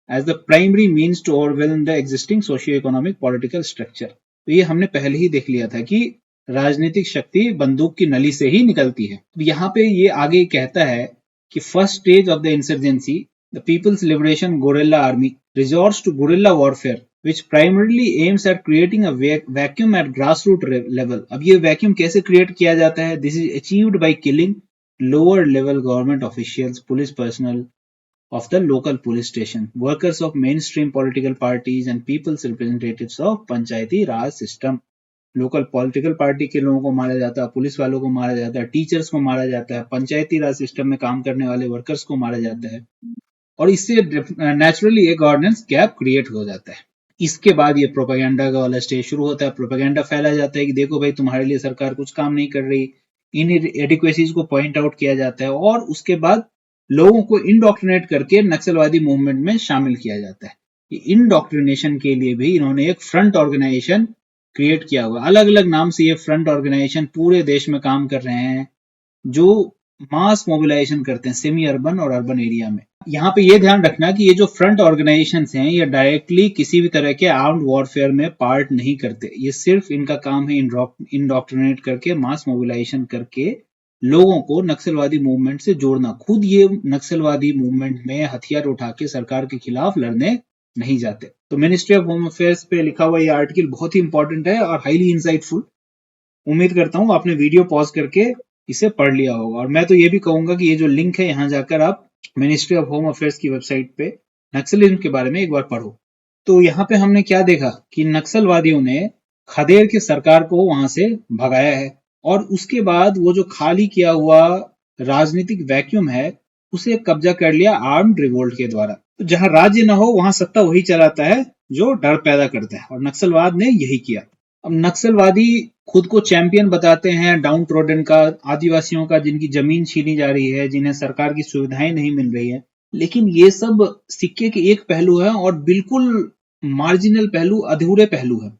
A: as the primary means to overwhelm the existing socio economic political structure. तो ये हमने पहले ही देख लिया था कि राजनीतिक शक्ति बंदूक की नली से ही निकलती है। तो यहाँ पे ये आगे कहता है कि first stage of the insurgency, the people's liberation guerrilla army resorts to guerrilla warfare which primarily aims at creating a vacuum at grassroots level। अब ये वैक्यूम कैसे क्रिएट किया जाता है? This is achieved by killing lower level government officials, police personnel of the local police station, workers of mainstream political parties and people's representatives of Panchayati Raj system. Local political party के लोगों को मारा जाता है, police वालों को मारा जाता है, टीचर्स को मारा जाता है, पंचायती राज सिस्टम में काम करने वाले वर्कर्स को मारा जाता है, और इससे नेचुरली एक गवर्नेंस गैप क्रिएट हो जाता है। इसके बाद ये प्रोपेगेंडा का वाला स्टेज शुरू होता है। प्रोपेगेंडा फैला जाता है कि देखो भाई तुम्हारे लिए सरकार कुछ काम नहीं कर रही, इन एडिक्वेसीज को पॉइंट आउट किया जाता है, और उसके बाद लोगों को इंडोक्ट्रिनेट करके नक्सलवादी मूवमेंट में शामिल किया जाता है। इंडोक्ट्रिनेशन के लिए भी इन्होंने एक फ्रंट ऑर्गेनाइजेशन क्रिएट किया हुआ, अलग अलग नाम से ये फ्रंट ऑर्गेनाइजेशन पूरे देश में काम कर रहे हैं, जो मास मोबिलाइजेशन करते हैं सेमी अर्बन और अर्बन एरिया में। यहाँ पे ये ध्यान रखना कि ये जो फ्रंट ऑर्गेनाइजेशन हैं ये डायरेक्टली किसी भी तरह के आर्म्ड वॉरफेयर में पार्ट नहीं करते। ये सिर्फ इनका काम है इंडोक्ट्रिनेट करके, मास मोबिलाइजेशन करके लोगों को नक्सलवादी मूवमेंट से जोड़ना। खुद ये नक्सलवादी मूवमेंट में हथियार उठा के सरकार के खिलाफ लड़ने नहीं जाते। तो मिनिस्ट्री ऑफ होम अफेयर्स पे लिखा हुआ ये आर्टिकल बहुत ही इंपॉर्टेंट है और हाईली इंसाइटफुल। उम्मीद करता हूँ आपने वीडियो पॉज करके इसे पढ़ लिया होगा। और मैं तो ये भी कहूंगा कि ये जो लिंक है यहाँ जाकर आप मिनिस्ट्री ऑफ होम अफेयर्स की वेबसाइट पे नक्सलिज्म के बारे में एक बार पढ़ो। तो यहाँ पे हमने क्या देखा कि नक्सलवादियों ने खदेड़ के सरकार को वहां से भगाया है, और उसके बाद वो जो खाली किया हुआ राजनीतिक वैक्यूम है उसे कब्जा कर लिया आर्म्ड रिवोल्ट के द्वारा। तो जहां राज्य न हो वहां सत्ता वही चलाता है जो डर पैदा करता है, और नक्सलवाद ने यही किया। अब नक्सलवादी खुद को चैंपियन बताते हैं डाउन ट्रोडन का, आदिवासियों का, जिनकी जमीन छीनी जा रही है, जिन्हें सरकार की सुविधाएं नहीं मिल रही है। लेकिन ये सब सिक्के के एक पहलू है और बिल्कुल मार्जिनल पहलू, अधूरे पहलू है।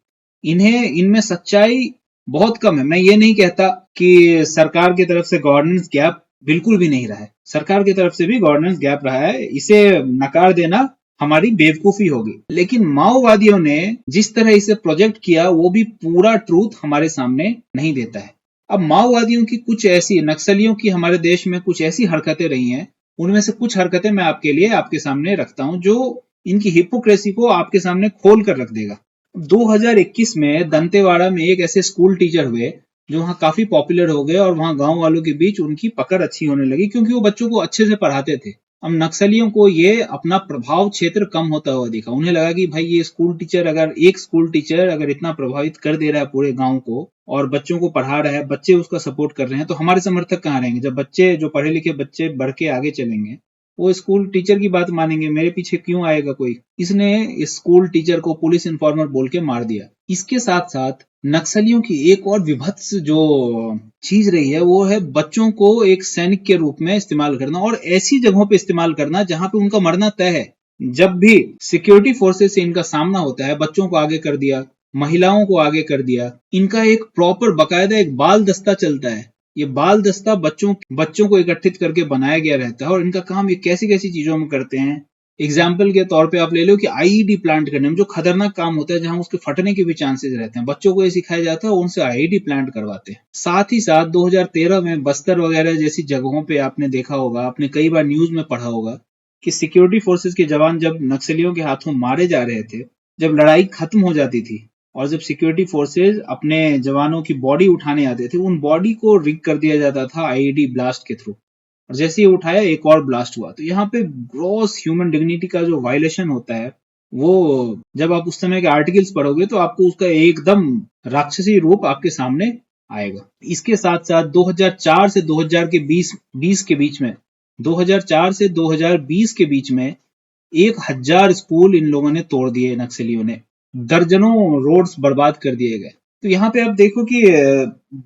A: इनमें सच्चाई बहुत कम है। मैं ये नहीं कहता कि सरकार की तरफ से गवर्नेंस गैप बिल्कुल भी नहीं रहा है, सरकार की तरफ से भी गवर्नेंस गैप रहा है, इसे नकार देना हमारी बेवकूफी होगी। लेकिन माओवादियों ने जिस तरह इसे प्रोजेक्ट किया वो भी पूरा ट्रूथ हमारे सामने नहीं देता है। अब माओवादियों की कुछ ऐसी, नक्सलियों की हमारे देश में कुछ ऐसी हरकतें रही हैं, उनमें से कुछ हरकतें मैं आपके लिए आपके सामने रखता हूं जो इनकी हिपोक्रेसी को आपके सामने खोल कर रख देगा। 2021 में दंतेवाड़ा में एक ऐसे स्कूल टीचर हुए जो वहां काफी पॉपुलर हो गए, और वहां गांव वालों के बीच उनकी पकड़ अच्छी होने लगी क्योंकि वो बच्चों को अच्छे से पढ़ाते थे। अब नक्सलियों को ये अपना प्रभाव क्षेत्र कम होता हुआ दिखा। उन्हें लगा कि भाई ये एक स्कूल टीचर अगर इतना प्रभावित कर दे रहा है पूरे गांव को और बच्चों को पढ़ा रहा है, बच्चे उसका सपोर्ट कर रहे हैं, तो हमारे समर्थक कहाँ रहेंगे? जब बच्चे, जो पढ़े लिखे बच्चे बढ़ के आगे चलेंगे, वो स्कूल टीचर की बात मानेंगे, मेरे पीछे क्यों आएगा कोई? इसने इस स्कूल टीचर को पुलिस इन्फॉर्मर बोल के मार दिया। इसके साथ साथ नक्सलियों की एक और विभत्स जो चीज रही है वो है बच्चों को एक सैनिक के रूप में इस्तेमाल करना, और ऐसी जगहों पे इस्तेमाल करना जहां पे उनका मरना तय है। जब भी सिक्योरिटी फोर्सेस से इनका सामना होता है, बच्चों को आगे कर दिया, महिलाओं को आगे कर दिया। इनका एक प्रॉपर बाकायदा एक बाल दस्ता चलता है। ये बाल दस्ता बच्चों को इकट्ठित करके बनाया गया रहता है, और इनका काम ये कैसी कैसी चीजों में करते हैं। एग्जाम्पल के तौर पे आप ले लो कि आईईडी प्लांट करने में जो खतरनाक काम होता है, जहां उसके फटने के भी चांसेस रहते हैं, बच्चों को ये सिखाया जाता है, उनसे आईईडी प्लांट करवाते हैं। साथ ही साथ 2013 में बस्तर वगैरह जैसी जगहों पे आपने देखा होगा, आपने कई बार न्यूज में पढ़ा होगा कि सिक्योरिटी फोर्सेस के जवान जब नक्सलियों के हाथों मारे जा रहे थे, जब लड़ाई खत्म हो जाती थी और जब सिक्योरिटी फोर्सेस अपने जवानों की बॉडी उठाने आते थे, उन बॉडी को रिग कर दिया जाता था आईईडी ब्लास्ट के थ्रू, और जैसे ही उठाया एक और ब्लास्ट हुआ। तो यहाँ पे ग्रॉस ह्यूमन डिग्निटी का जो वायलेशन होता है, वो जब आप उस समय के आर्टिकल्स पढ़ोगे तो आपको उसका एकदम राक्षसी रूप आपके सामने आएगा। इसके साथ साथ 2004 से 2020 के बीच में 2004 से 2020 के बीच में 1000 स्कूल इन लोगों ने तोड़ दिए नक्सलियों ने, दर्जनों रोड्स बर्बाद कर दिए गए। तो यहाँ पे आप देखो कि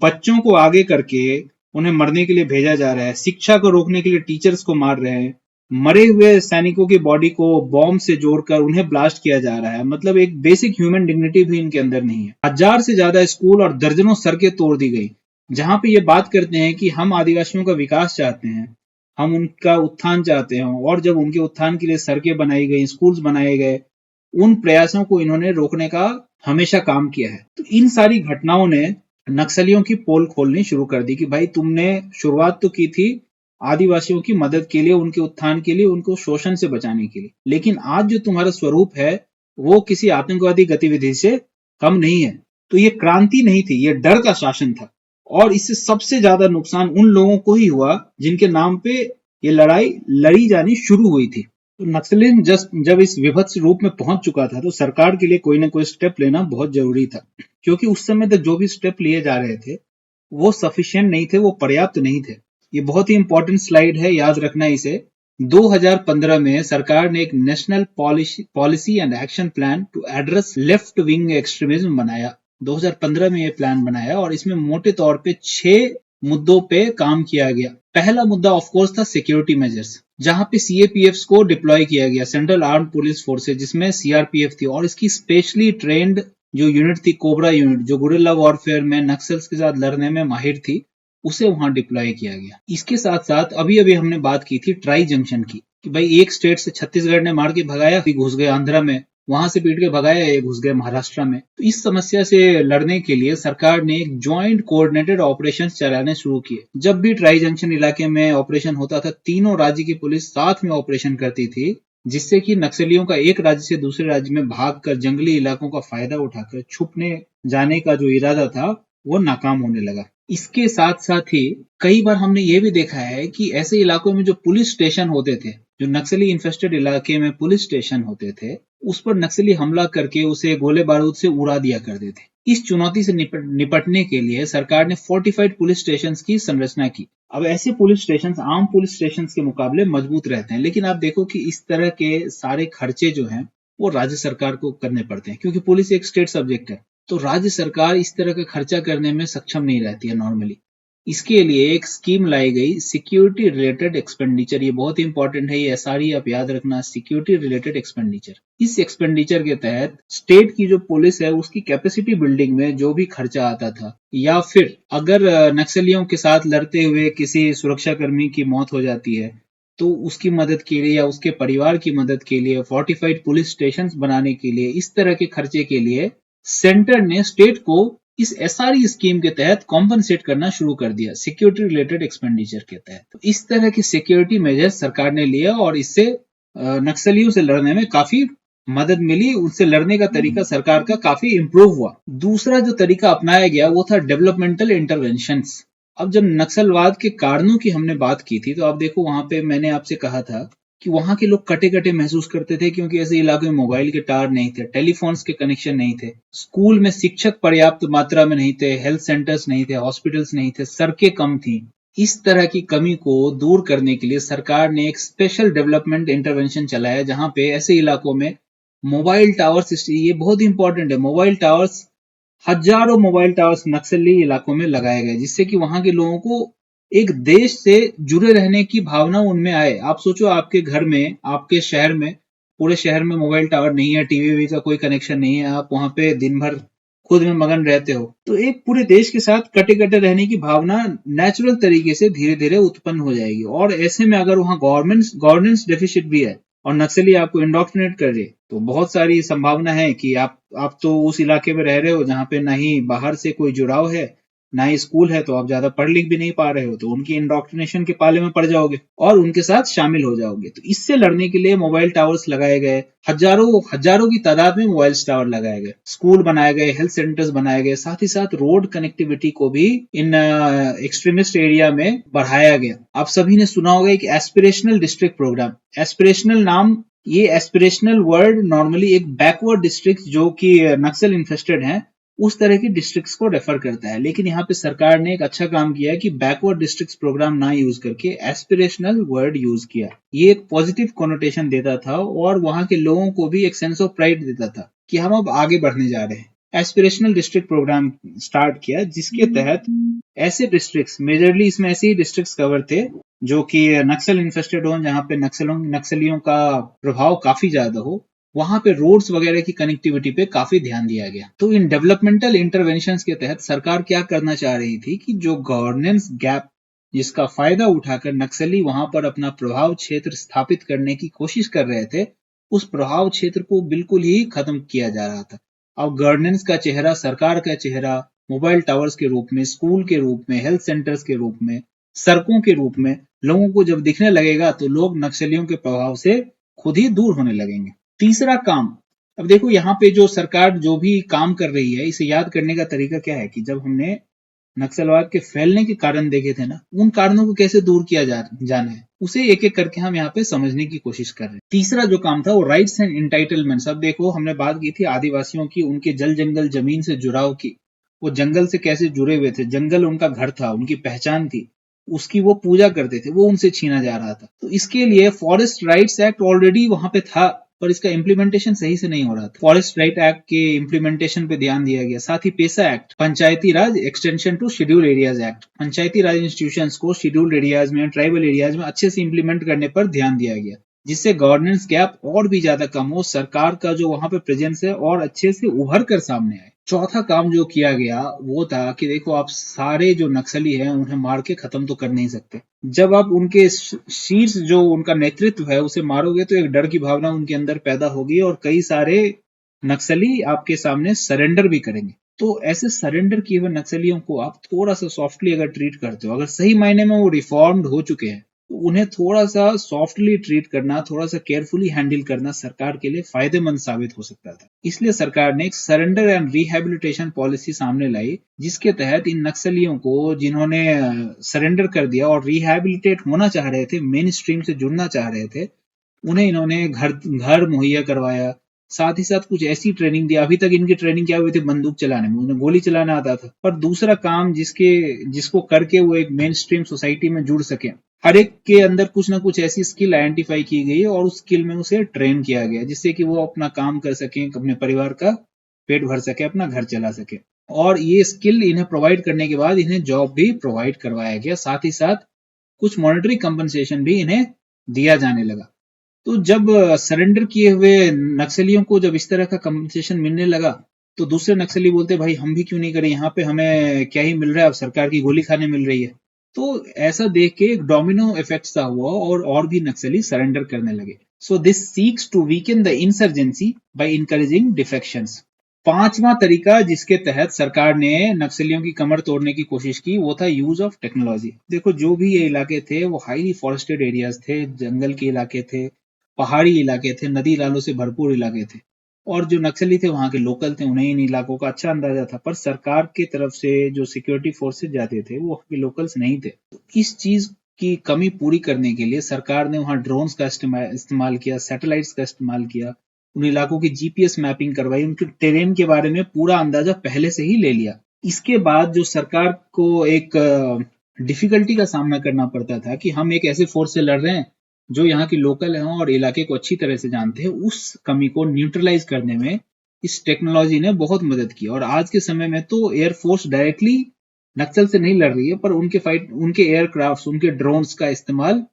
A: बच्चों को आगे करके उन्हें मरने के लिए भेजा जा रहा है, शिक्षा को रोकने के लिए टीचर्स को मार रहे हैं, मरे हुए सैनिकों की बॉडी को बॉम्ब से जोड़कर उन्हें ब्लास्ट किया जा रहा है। मतलब एक बेसिक ह्यूमन डिग्निटी भी इनके अंदर नहीं है। 1000 से ज्यादा स्कूल और दर्जनों सड़कें तोड़ दी गई, जहां पे ये बात करते हैं कि हम आदिवासियों का विकास चाहते हैं, हम उनका उत्थान चाहते हैं, और जब उनके उत्थान के लिए सड़कें बनाई गई, स्कूल्स बनाए गए, उन प्रयासों को इन्होंने रोकने का हमेशा काम किया है। तो इन सारी घटनाओं ने नक्सलियों की पोल खोलनी शुरू कर दी कि भाई तुमने शुरुआत तो की थी आदिवासियों की मदद के लिए, उनके उत्थान के लिए, उनको शोषण से बचाने के लिए, लेकिन आज जो तुम्हारा स्वरूप है वो किसी आतंकवादी गतिविधि से कम नहीं है। तो ये क्रांति नहीं थी, ये डर का शासन था, और इससे सबसे ज्यादा नुकसान उन लोगों को ही हुआ जिनके नाम पे ये लड़ाई लड़ी जानी शुरू हुई थी। तो नक्सलिज्म जब इस विभत्स रूप में पहुंच चुका था तो सरकार के लिए कोई ना कोई स्टेप लेना बहुत जरूरी था, क्योंकि उस समय तक जो भी स्टेप लिए जा रहे थे वो सफिशिएंट नहीं थे, वो पर्याप्त नहीं थे। ये बहुत ही इंपॉर्टेंट स्लाइड है, याद रखना इसे। 2015 में सरकार ने एक national policy and action plan to address left wing extremism बनाया। 2015 में ये प्लान बनाया और इसमें मोटे तौर पे 6 मुद्दों पे काम किया गया। पहला मुद्दा ऑफ कोर्स था सिक्योरिटी मेजर्स, जहां पे सीएपीएफ को डिप्लॉय किया गया, सेंट्रल आर्म्ड पुलिस फोर्सेज, जिसमें सीआरपीएफ थी और इसकी स्पेशली ट्रेन्ड जो यूनिट थी कोबरा यूनिट, जो गुरिल्ला वॉरफेयर में नक्सल्स के साथ लड़ने में माहिर थी, उसे वहां डिप्लॉय किया गया। इसके साथ साथ अभी अभी हमने बात की थी ट्राई जंक्शन की, कि भाई एक स्टेट से छत्तीसगढ़ ने मार के भगाया, फिर घुस गए आंध्रा में, वहां से पीट के भगाया, ये घुस गए महाराष्ट्र में। तो इस समस्या से लड़ने के लिए सरकार ने एक ज्वाइंट कोऑर्डिनेटेड ऑपरेशन चलाने शुरू किए। जब भी ट्राई जंक्शन इलाके में ऑपरेशन होता था, तीनों राज्य की पुलिस साथ में ऑपरेशन करती थी, जिससे कि नक्सलियों का एक राज्य से दूसरे राज्य में भागकर जंगली इलाकों का फायदा उठाकर छुपने जाने का जो इरादा था वो नाकाम होने लगा। इसके साथ साथ ही कई बार हमने ये भी देखा है कि ऐसे इलाकों में जो पुलिस स्टेशन होते थे, जो नक्सली इन्फेस्टेड इलाके में पुलिस स्टेशन होते थे, उस पर नक्सली हमला करके उसे गोले बारूद से उड़ा दिया करते थे। इस चुनौती से निपटने के लिए सरकार ने फोर्टिफाइड पुलिस स्टेशंस की संरचना की। अब ऐसे पुलिस स्टेशंस आम पुलिस स्टेशंस के मुकाबले मजबूत रहते हैं, लेकिन आप देखो कि इस तरह के सारे खर्चे जो हैं वो राज्य सरकार को करने पड़ते हैं, क्योंकि पुलिस एक स्टेट सब्जेक्ट है। तो राज्य सरकार इस तरह का खर्चा करने में सक्षम नहीं रहती है नॉर्मली। इसके लिए एक स्कीम लाई गई, सिक्योरिटी रिलेटेड एक्सपेंडिचर। ये बहुत ही इंपॉर्टेंट है, ये एसआरई आप याद रखना, सिक्योरिटी रिलेटेड एक्सपेंडिचर। इस एक्सपेंडिचर के तहत स्टेट की जो पुलिस है उसकी कैपेसिटी बिल्डिंग में जो भी खर्चा आता था, या फिर अगर नक्सलियों के साथ लड़ते हुए किसी सुरक्षाकर्मी की मौत हो जाती है तो उसकी मदद के लिए या उसके परिवार की मदद के लिए फोर्टिफाइड पुलिस स्टेशन बनाने के लिए, इस तरह के खर्चे के लिए सेंटर ने स्टेट को इस एसआरई स्कीम के तहत कॉम्पनसेट करना शुरू कर दिया, सिक्योरिटी रिलेटेड एक्सपेंडिचर के तहत। तो इस तरह की सिक्योरिटी मेजर्स सरकार ने लिया और इससे नक्सलियों से लड़ने में काफी मदद मिली, उनसे लड़ने का तरीका सरकार का काफी इंप्रूव हुआ। दूसरा जो तरीका अपनाया गया वो था डेवलपमेंटल इंटरवेंशंस। अब जब नक्सलवाद के कारणों की हमने बात की थी, तो आप देखो वहां पे मैंने आपसे कहा था कि वहां के लोग कटे कटे महसूस करते थे, क्योंकि ऐसे इलाकों में मोबाइल के टावर नहीं थे, टेलीफोन्स के कनेक्शन नहीं थे, स्कूल में शिक्षक पर्याप्त मात्रा में नहीं थे, हेल्थ सेंटर्स नहीं थे, हॉस्पिटल्स नहीं थे, सड़कें कम थी। इस तरह की कमी को दूर करने के लिए सरकार ने एक स्पेशल डेवलपमेंट इंटरवेंशन चलाया, जहां पे ऐसे इलाकों में मोबाइल टावर्स, ये बहुत इंपॉर्टेंट है, मोबाइल टावर्स, हजारों मोबाइल टावर्स नक्सली इलाकों में लगाए गए, जिससे कि वहां के लोगों को एक देश से जुड़े रहने की भावना उनमें आए। आप सोचो आपके घर में, आपके शहर में, पूरे शहर में मोबाइल टावर नहीं है, टीवी का कोई कनेक्शन नहीं है, आप वहां पे दिन भर खुद में मगन रहते हो, तो एक पूरे देश के साथ कटे कटे रहने की भावना नेचुरल तरीके से धीरे धीरे उत्पन्न हो जाएगी। और ऐसे में अगर वहां गवर्नेंस डेफिसिट भी है और नक्सली आपको इंडोक्ट्रिनेट कर रहे, तो बहुत सारी संभावना है कि आप तो उस इलाके में रह रहे हो जहां पे ना ही बाहर से कोई जुड़ाव है, ना ही स्कूल है, तो आप ज्यादा पढ़ लिख भी नहीं पा रहे हो, तो उनकी इंडोक्ट्रिनेशन के पाले में पड़ जाओगे और उनके साथ शामिल हो जाओगे। तो इससे लड़ने के लिए मोबाइल टावर्स लगाए गए, हजारों की तादाद में मोबाइल टावर लगाए गए, स्कूल बनाए गए, हेल्थ सेंटर्स बनाए गए, साथ ही साथ रोड कनेक्टिविटी को भी इन एक्सट्रीमिस्ट एरिया में बढ़ाया गया। आप सभी ने सुना होगा एक एस्पिरेशनल डिस्ट्रिक्ट प्रोग्राम। एस्पिरेशनल नाम, ये एस्पिरेशनल वर्ड नॉर्मली एक बैकवर्ड डिस्ट्रिक्ट जो कि नक्सल इन्फेस्टेड हैं उस तरह की डिस्ट्रिक्ट्स को रेफर करता है, लेकिन यहाँ पे सरकार ने एक अच्छा काम किया है कि बैकवर्ड डिस्ट्रिक्ट्स प्रोग्राम ना यूज करके एस्पिरेशनल वर्ड यूज किया। ये एक पॉजिटिव कोनोटेशन देता था और वहां के लोगों को भी एक सेंस ऑफ प्राइड देता था कि हम अब आगे बढ़ने जा रहे हैं। एस्पिरेशनल डिस्ट्रिक्ट प्रोग्राम स्टार्ट किया, जिसके तहत ऐसे डिस्ट्रिक्ट्स मेजरली इसमें ऐसे ही डिस्ट्रिक्ट्स कवर थे जो कि नक्सल इन्फेस्टेड हो, जहाँ पे नक्सलियों का प्रभाव काफी ज्यादा हो, वहां पे रोड्स वगैरह की कनेक्टिविटी पे काफी ध्यान दिया गया। तो इन डेवलपमेंटल इंटरवेंशंस के तहत सरकार क्या करना चाह रही थी कि जो गवर्नेंस गैप जिसका फायदा उठाकर नक्सली वहां पर अपना प्रभाव क्षेत्र स्थापित करने की कोशिश कर रहे थे, उस प्रभाव क्षेत्र को बिल्कुल ही खत्म किया जा रहा था। अब गवर्नेंस का चेहरा, सरकार का चेहरा मोबाइल टावर्स के रूप में, स्कूल के रूप में, हेल्थ सेंटर्स के रूप में, सड़कों के रूप में लोगों को जब दिखने लगेगा तो लोग नक्सलियों के प्रभाव से खुद ही दूर होने लगेंगे। तीसरा काम, अब देखो यहाँ पे जो सरकार जो भी काम कर रही है, इसे याद करने का तरीका क्या है कि जब हमने नक्सलवाद के फैलने के कारण देखे थे ना, उन कारणों को कैसे दूर किया जाना है, उसे एक एक करके हम यहाँ पे समझने की कोशिश कर रहे हैं। तीसरा जो काम था वो राइट्स एंड इंटाइटलमेंट्स। अब देखो हमने बात की थी आदिवासियों की, उनके जल जंगल जमीन से जुड़ाव की, वो जंगल से कैसे जुड़े हुए थे, जंगल उनका घर था, उनकी पहचान थी, उसकी वो पूजा करते थे, वो उनसे छीना जा रहा था। तो इसके लिए फॉरेस्ट राइट्स एक्ट ऑलरेडी वहां पे था, पर इसका इम्प्लीमेंटेशन सही से नहीं हो रहा था। फॉरेस्ट राइट एक्ट के इम्प्लीमेंटेशन पे ध्यान दिया गया। साथ ही PESA act, Panchayati Raj extension to schedule areas act, Panchayati Raj institutions को शेड्यूल्ड एरियाज में, ट्राइबल एरियाज में अच्छे से इम्प्लीमेंट करने पर ध्यान दिया गया, जिससे गवर्नेंस गैप और भी ज्यादा कम हो, सरकार का जो वहां पे प्रेजेंस है और अच्छे से उभर कर सामने आए। चौथा काम जो किया गया वो था कि देखो आप सारे जो नक्सली हैं उन्हें मार के खत्म तो कर नहीं सकते। जब आप उनके शीर्ष जो उनका नेतृत्व है उसे मारोगे तो एक डर की भावना उनके अंदर पैदा होगी और कई सारे नक्सली आपके सामने सरेंडर भी करेंगे। तो ऐसे सरेंडर किए हुए नक्सलियों को आप थोड़ा सा सॉफ्टली अगर ट्रीट करते हो, अगर सही मायने में वो रिफॉर्म्ड हो चुके हैं, तो उन्हें थोड़ा सा सॉफ्टली ट्रीट करना, थोड़ा सा केयरफुली हैंडल करना सरकार के लिए फायदेमंद साबित हो सकता था। इसलिए सरकार ने एक सरेंडर एंड रिहेबिलिटेशन पॉलिसी सामने लाई, जिसके तहत इन नक्सलियों को जिन्होंने सरेंडर कर दिया और रिहेबिलिटेट होना चाह रहे थे, मेन स्ट्रीम से जुड़ना चाह रहे थे, उन्हें इन्होंने घर मुहैया करवाया। साथ ही साथ कुछ ऐसी ट्रेनिंग दी, अभी तक इनकी ट्रेनिंग क्या हुई थी, बंदूक चलाने में, उन्हें गोली चलाना आता था। पर दूसरा काम जिसको करके वो एक मेन स्ट्रीम सोसाइटी में जुड़ सके, हर एक के अंदर कुछ ना कुछ ऐसी स्किल आइडेंटिफाई की गई और उस स्किल में उसे ट्रेन किया गया, जिससे कि वो अपना काम कर सके, अपने परिवार का पेट भर सके, अपना घर चला सके। और ये स्किल इन्हें प्रोवाइड करने के बाद इन्हें जॉब भी प्रोवाइड करवाया गया, साथ ही साथ कुछ मॉनेटरी कंपनसेशन भी इन्हें दिया जाने लगा। तो जब सरेंडर किए हुए नक्सलियों को जब इस तरह का कंपनसेशन मिलने लगा, तो दूसरे नक्सली बोलते भाई हम भी क्यों नहीं करें, यहाँ पे हमें क्या ही मिल रहा है, अब सरकार की गोली खाने मिल रही है। तो ऐसा देख के एक डोमिनो इफेक्ट सा हुआ और भी नक्सली सरेंडर करने लगे। So this seeks to weaken the insurgency by encouraging defections. पांचवा तरीका जिसके तहत सरकार ने नक्सलियों की कमर तोड़ने की कोशिश की वो था यूज ऑफ टेक्नोलॉजी। देखो जो भी ये इलाके थे वो हाईली फॉरेस्टेड एरियाज थे, जंगल के इलाके थे, पहाड़ी इलाके थे, नदी नालों से भरपूर इलाके थे, और जो नक्सली थे वहां के लोकल थे, उन्हें इन इलाकों का अच्छा अंदाजा था। पर सरकार की तरफ से जो सिक्योरिटी फोर्सेज जाते थे वो वहां के लोकल्स नहीं थे। तो इस चीज की कमी पूरी करने के लिए सरकार ने वहां ड्रोन्स का इस्तेमाल किया, सैटेलाइट्स का इस्तेमाल किया, उन इलाकों की जीपीएस मैपिंग करवाई, उनके टेरेन के बारे में पूरा अंदाजा पहले से ही ले लिया। इसके बाद जो सरकार को एक डिफिकल्टी का सामना करना पड़ता था कि हम एक ऐसे फोर्स से लड़ रहे हैं जो यहाँ की लोकल है और इलाके को अच्छी तरह से जानते हैं, उस कमी को न्यूट्रलाइज करने में इस टेक्नोलॉजी ने बहुत मदद की। और आज के समय में तो एयरफोर्स डायरेक्टली नक्सल से नहीं लड़ रही है, पर उनके एयरक्राफ्ट, उनके ड्रोन्स का इस्तेमाल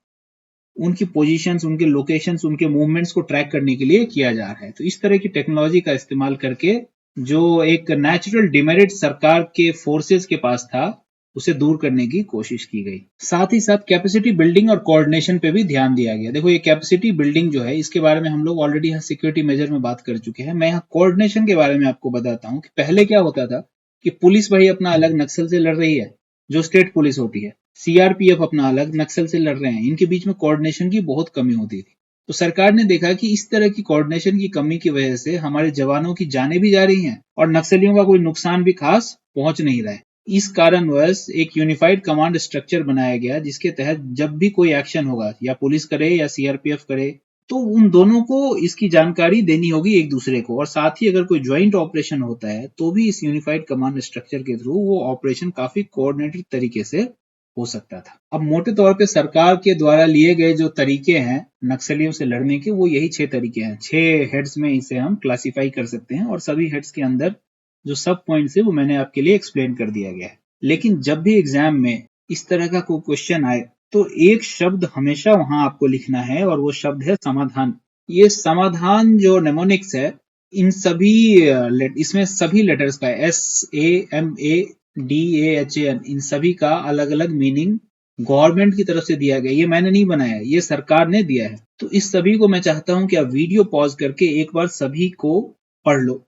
A: उनकी पोजीशंस, उनके लोकेशंस, उनके मूवमेंट्स को ट्रैक करने के लिए किया जा रहा है। तो इस तरह की टेक्नोलॉजी का इस्तेमाल करके जो एक नेचुरल डिमेरिट सरकार के फोर्सेस के पास था उसे दूर करने की कोशिश की गई। साथ ही साथ कैपेसिटी बिल्डिंग और कोऑर्डिनेशन पे भी ध्यान दिया गया। देखो ये कैपेसिटी बिल्डिंग जो है इसके बारे में हम लोग ऑलरेडी यहाँ सिक्योरिटी मेजर में बात कर चुके हैं। मैं यहाँ कोऑर्डिनेशन के बारे में आपको बताता हूँ कि पहले क्या होता था कि पुलिस भाई अपना अलग नक्सल से लड़ रही है, जो स्टेट पुलिस होती है, सीआरपीएफ अपना अलग नक्सल से लड़ रहे हैं, इनके बीच में कोऑर्डिनेशन की बहुत कमी होती थी। तो सरकार ने देखा कि इस तरह की कोऑर्डिनेशन की कमी की वजह से हमारे जवानों की जानें भी जा रही हैं और नक्सलियों का कोई नुकसान भी खास पहुंच नहीं रहा है। इस कारणवश एक यूनिफाइड कमांड स्ट्रक्चर बनाया गया, जिसके तहत जब भी कोई एक्शन होगा, या पुलिस करे या सीआरपीएफ करे, तो उन दोनों को इसकी जानकारी देनी होगी एक दूसरे को। और साथ ही अगर कोई ज्वाइंट ऑपरेशन होता है तो भी इस यूनिफाइड कमांड स्ट्रक्चर के थ्रू वो ऑपरेशन काफी कोऑर्डिनेटेड तरीके से हो सकता था। अब मोटे तौर पे सरकार के द्वारा लिए गए जो तरीके हैं नक्सलियों से लड़ने के, वो यही 6 तरीके हैं। 6 हेड्स में इसे हम क्लासिफाई कर सकते हैं और सभी हेड्स के अंदर जो सब पॉइंट्स है वो मैंने आपके लिए एक्सप्लेन कर दिया गया है। लेकिन जब भी एग्जाम में इस तरह का कोई क्वेश्चन आए तो एक शब्द हमेशा वहां आपको लिखना है और वो शब्द है समाधान। ये समाधान जो नेमोनिक्स है, इन सभी इसमें सभी लेटर्स का SAMADAHAN इन सभी का अलग अलग मीनिंग गवर्नमेंट की तरफ से दिया गया। ये मैंने नहीं बनाया, ये सरकार ने दिया है। तो इस सभी को मैं चाहता हूं कि आप वीडियो पॉज करके एक बार सभी को पढ़ लो,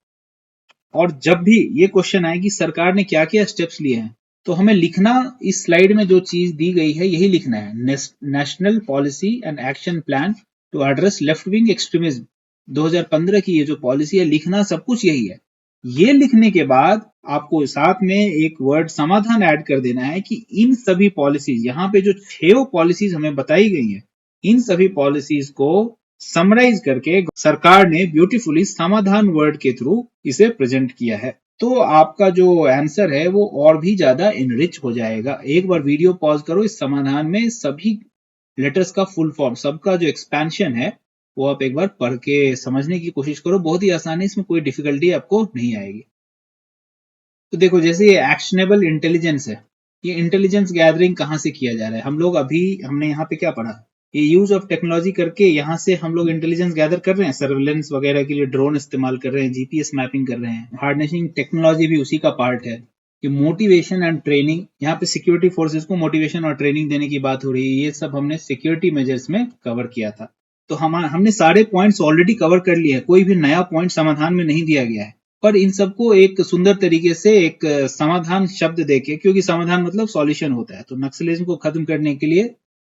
A: और जब भी ये क्वेश्चन आए कि सरकार ने क्या क्या स्टेप्स लिए हैं, तो हमें लिखना, इस स्लाइड में जो चीज दी गई है यही लिखना है, national policy and action plan to address left wing extremism. 2015 की ये जो पॉलिसी है, लिखना सब कुछ यही है। ये लिखने के बाद आपको साथ में एक वर्ड समाधान ऐड कर देना है कि इन सभी पॉलिसीज, यहाँ पे जो 6 पॉलिसीज हमें बताई गई हैं, इन सभी पॉलिसीज को समराइज करके सरकार ने ब्यूटीफुली समाधान वर्ड के थ्रू इसे प्रेजेंट किया है। तो आपका जो आंसर है वो और भी ज्यादा इनरिच हो जाएगा। एक बार वीडियो पॉज करो, इस समाधान में सभी लेटर्स का फुल फॉर्म, सबका जो एक्सपेंशन है वो आप एक बार पढ़ के समझने की कोशिश करो। बहुत ही आसान है, इसमें कोई डिफिकल्टी आपको नहीं आएगी। तो देखो, जैसे ये एक्शनेबल इंटेलिजेंस है, ये इंटेलिजेंस गैदरिंग कहाँ से किया जा रहा है? हम लोग अभी हमने यहाँ पे क्या पढ़ा, ये यूज ऑफ टेक्नोलॉजी करके यहाँ से हम लोग इंटेलिजेंस गैदर कर रहे हैं। सर्वेलेंस वगैरह के लिए ड्रोन इस्तेमाल कर रहे हैं, जीपीएस मैपिंग कर रहे हैं। हार्नेसिंग टेक्नोलॉजी भी उसी का पार्ट है। कि मोटिवेशन एंड ट्रेनिंग, यहाँ पे सिक्योरिटी फोर्सेस को मोटिवेशन और ट्रेनिंग देने की बात हो रही है। ये सब हमने सिक्योरिटी मेजर्स में कवर किया था। तो हमने सारे पॉइंट्स ऑलरेडी कवर कर लिए हैं, कोई भी नया पॉइंट समाधान में नहीं दिया गया है। पर इन सबको एक सुंदर तरीके से एक समाधान शब्द देके, क्योंकि समाधान मतलब सॉल्यूशन होता है, तो नक्सलिज्म को खत्म करने के लिए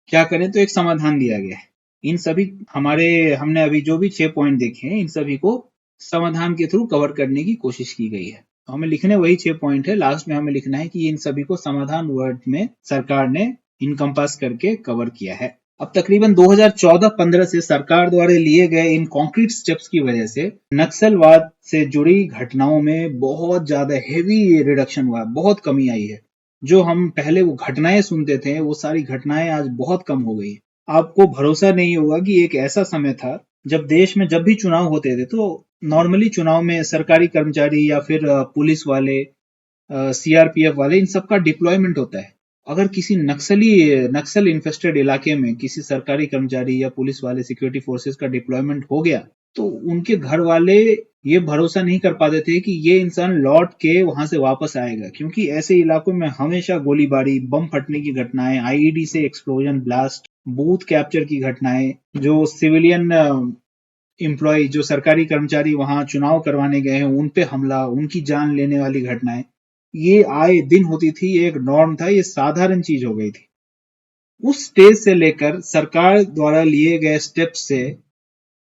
A: क्या करें, तो एक समाधान दिया गया है। इन सभी हमने अभी जो भी 6 पॉइंट देखे हैं, इन सभी को समाधान के थ्रू कवर करने की कोशिश की गई है। तो हमें लिखने वही 6 पॉइंट है, लास्ट में हमें लिखना है कि इन सभी को समाधान वर्ड में सरकार ने इनकम्पास करके कवर किया है। अब तकरीबन 2014-15 से सरकार द्वारा लिए गए इन कॉन्क्रीट स्टेप्स की वजह से नक्सलवाद से जुड़ी घटनाओं में बहुत ज्यादा हेवी रिडक्शन हुआ है, बहुत कमी आई है। जो हम पहले वो घटनाएं सुनते थे, वो सारी घटनाएं आज बहुत कम हो गई। आपको भरोसा नहीं होगा कि एक ऐसा समय था जब देश में जब भी चुनाव होते थे, तो नॉर्मली चुनाव में सरकारी कर्मचारी या फिर पुलिस वाले, सीआरपीएफ वाले, इन सबका डिप्लॉयमेंट होता है। अगर किसी नक्सल इन्फेस्टेड इलाके में किसी सरकारी कर्मचारी या पुलिस वाले, सिक्योरिटी फोर्सेस का डिप्लॉयमेंट हो गया, तो उनके घर वाले ये भरोसा नहीं कर पाते थे कि ये इंसान लौट के वहां से वापस आएगा, क्योंकि ऐसे इलाकों में हमेशा गोलीबारी, बम फटने की घटनाएं, आईईडी से एक्सप्लोजन ब्लास्ट, बूथ कैप्चर की घटनाएं, जो सिविलियन एम्प्लॉय, जो सरकारी कर्मचारी वहां चुनाव करवाने गए हैं, उन पे हमला, उनकी जान लेने वाली घटनाएं, ये आए दिन होती थी। ये एक नॉर्म था, ये साधारण चीज हो गई थी। उस स्टेज से लेकर सरकार द्वारा लिए गए स्टेप से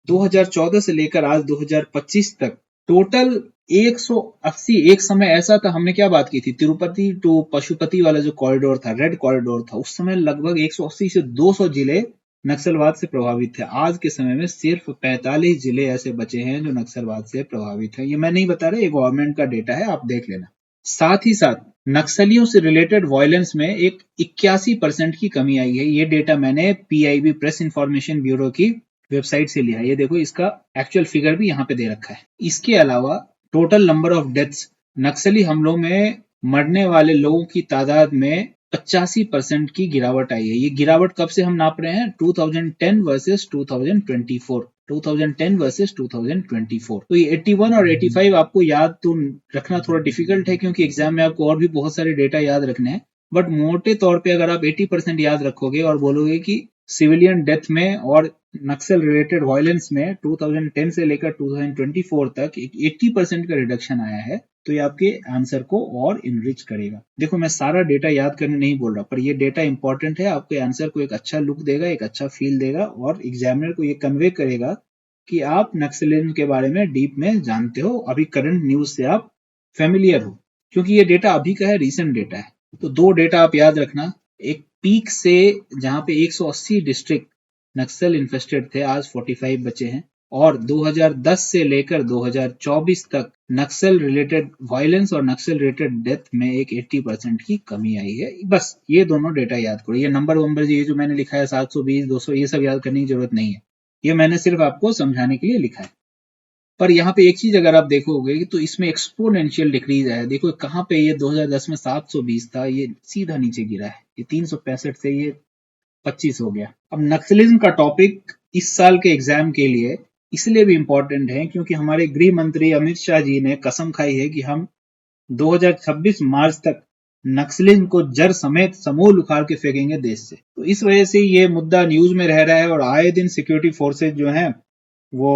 A: 2014 से लेकर आज 2025 तक टोटल 180, एक समय ऐसा था, हमने क्या बात की थी, तिरुपति टू पशुपति वाला जो कॉरिडोर था, रेड कॉरिडोर था, उस समय लगभग 180 से 200 जिले नक्सलवाद से प्रभावित थे। आज के समय में सिर्फ 45 जिले ऐसे बचे हैं जो नक्सलवाद से प्रभावित हैं। ये मैं नहीं बता रहा, ये गवर्नमेंट का डेटा है, आप देख लेना। साथ ही साथ नक्सलियों से रिलेटेड वायलेंस में एक 81% की कमी आई है। ये डेटा मैंने पीआईबी, प्रेस इंफॉर्मेशन ब्यूरो की वेबसाइट से लिया है। ये देखो, इसका एक्चुअल फिगर भी यहाँ पे दे रखा है। इसके अलावा टोटल नंबर ऑफ डेथ्स, नक्सली हमलों में मरने वाले लोगों की तादाद में 85% की गिरावट आई है। ये गिरावट कब से हम नाप रहे हैं? 2010 वर्सेस 2024, 2010 वर्सेस 2024। तो ये 81 और 85 आपको याद तो रखना थोड़ा डिफिकल्ट है, क्योंकि एग्जाम में आपको और भी बहुत सारे डेटा याद रखने हैं। बट मोटे तौर पे अगर आप 80% याद रखोगे और बोलोगे कि सिविलियन डेथ में और नक्सल रिलेटेड वायलेंस में 2010 से लेकर 2024 तक एक 80% का रिडक्शन आया है, तो ये आपके आंसर को और इनरिच करेगा। देखो, मैं सारा डेटा याद करने नहीं बोल रहा, पर ये डेटा इंपॉर्टेंट है, आपके आंसर को एक अच्छा लुक देगा, एक अच्छा फील देगा, और एग्जामिनर को ये कन्वे करेगा कि आप नक्सलिज्म के बारे में डीप में जानते हो, अभी करंट न्यूज से आप फेमिलियर हो, क्योंकि ये डेटा अभी का है, रिसेंट डेटा है। तो 2 डेटा आप याद रखना, एक पीक से जहां पे 180 डिस्ट्रिक्ट नक्सल इन्फेस्टेड थे, आज 45 बचे हैं, और 2010 से लेकर 2024 तक नक्सल रिलेटेड वायलेंस और नक्सल रिलेटेड डेथ में एक 80% की कमी आई है। बस ये दोनों डेटा याद करो। ये नंबर ये जो मैंने लिखा है 720, 200, ये सब याद करने की जरूरत नहीं है, ये मैंने सिर्फ आपको समझाने के लिए लिखा है। पर यहाँ पे एक चीज अगर आप देखोगे तो इसमें एक्सपोनेंशियल डिक्रीज है। देखो कहाँ पे ये 2010 में 720 था, ये सीधा नीचे गिरा है, ये 365 से ये 25 हो गया। अब नक्सलिज्म का टॉपिक इस साल के एग्जाम के लिए इसलिए भी इम्पोर्टेंट है क्योंकि हमारे गृह मंत्री अमित शाह जी ने कसम खाई है कि हम 2026 मार्च तक नक्सलिज्म को जड़ समेत समूल उखाड़ के फेंकेंगे देश से। तो इस वजह से ये मुद्दा न्यूज में रह रहा है और आए दिन सिक्योरिटी फोर्सेज जो हैं वो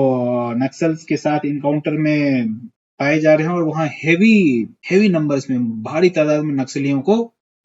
A: नक्सल्स के साथ इनकाउंटर में पाए जा रहे हैं और वहाँ हेवी हेवी नंबर्स में भारी तादाद में नक्सलियों को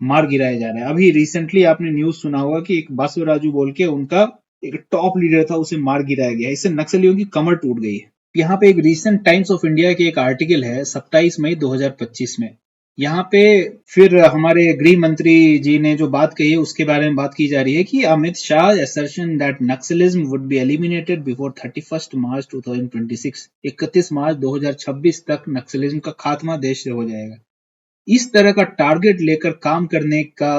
A: मार गिराया जा रहा है। अभी रिसेंटली आपने न्यूज सुना होगा कि एक बासवराजू बोल के उनका एक टॉप लीडर था, उसे मार गिराया गया। इससे नक्सलियों की कमर टूट गई है। यहाँ पे एक रीसेंट टाइम्स ऑफ इंडिया के एक आर्टिकल है 27 मई 2025 में। यहाँ पे फिर हमारे गृह मंत्री जी ने जो बात कही है उसके बारे में बात की जा रही है कि Amit Shah assertion that Naxalism would be eliminated before 31st March 2026, 31 मार्च 2026 तक नक्सलिज्म का खात्मा देश से हो जाएगा। इस तरह का टारगेट लेकर काम करने का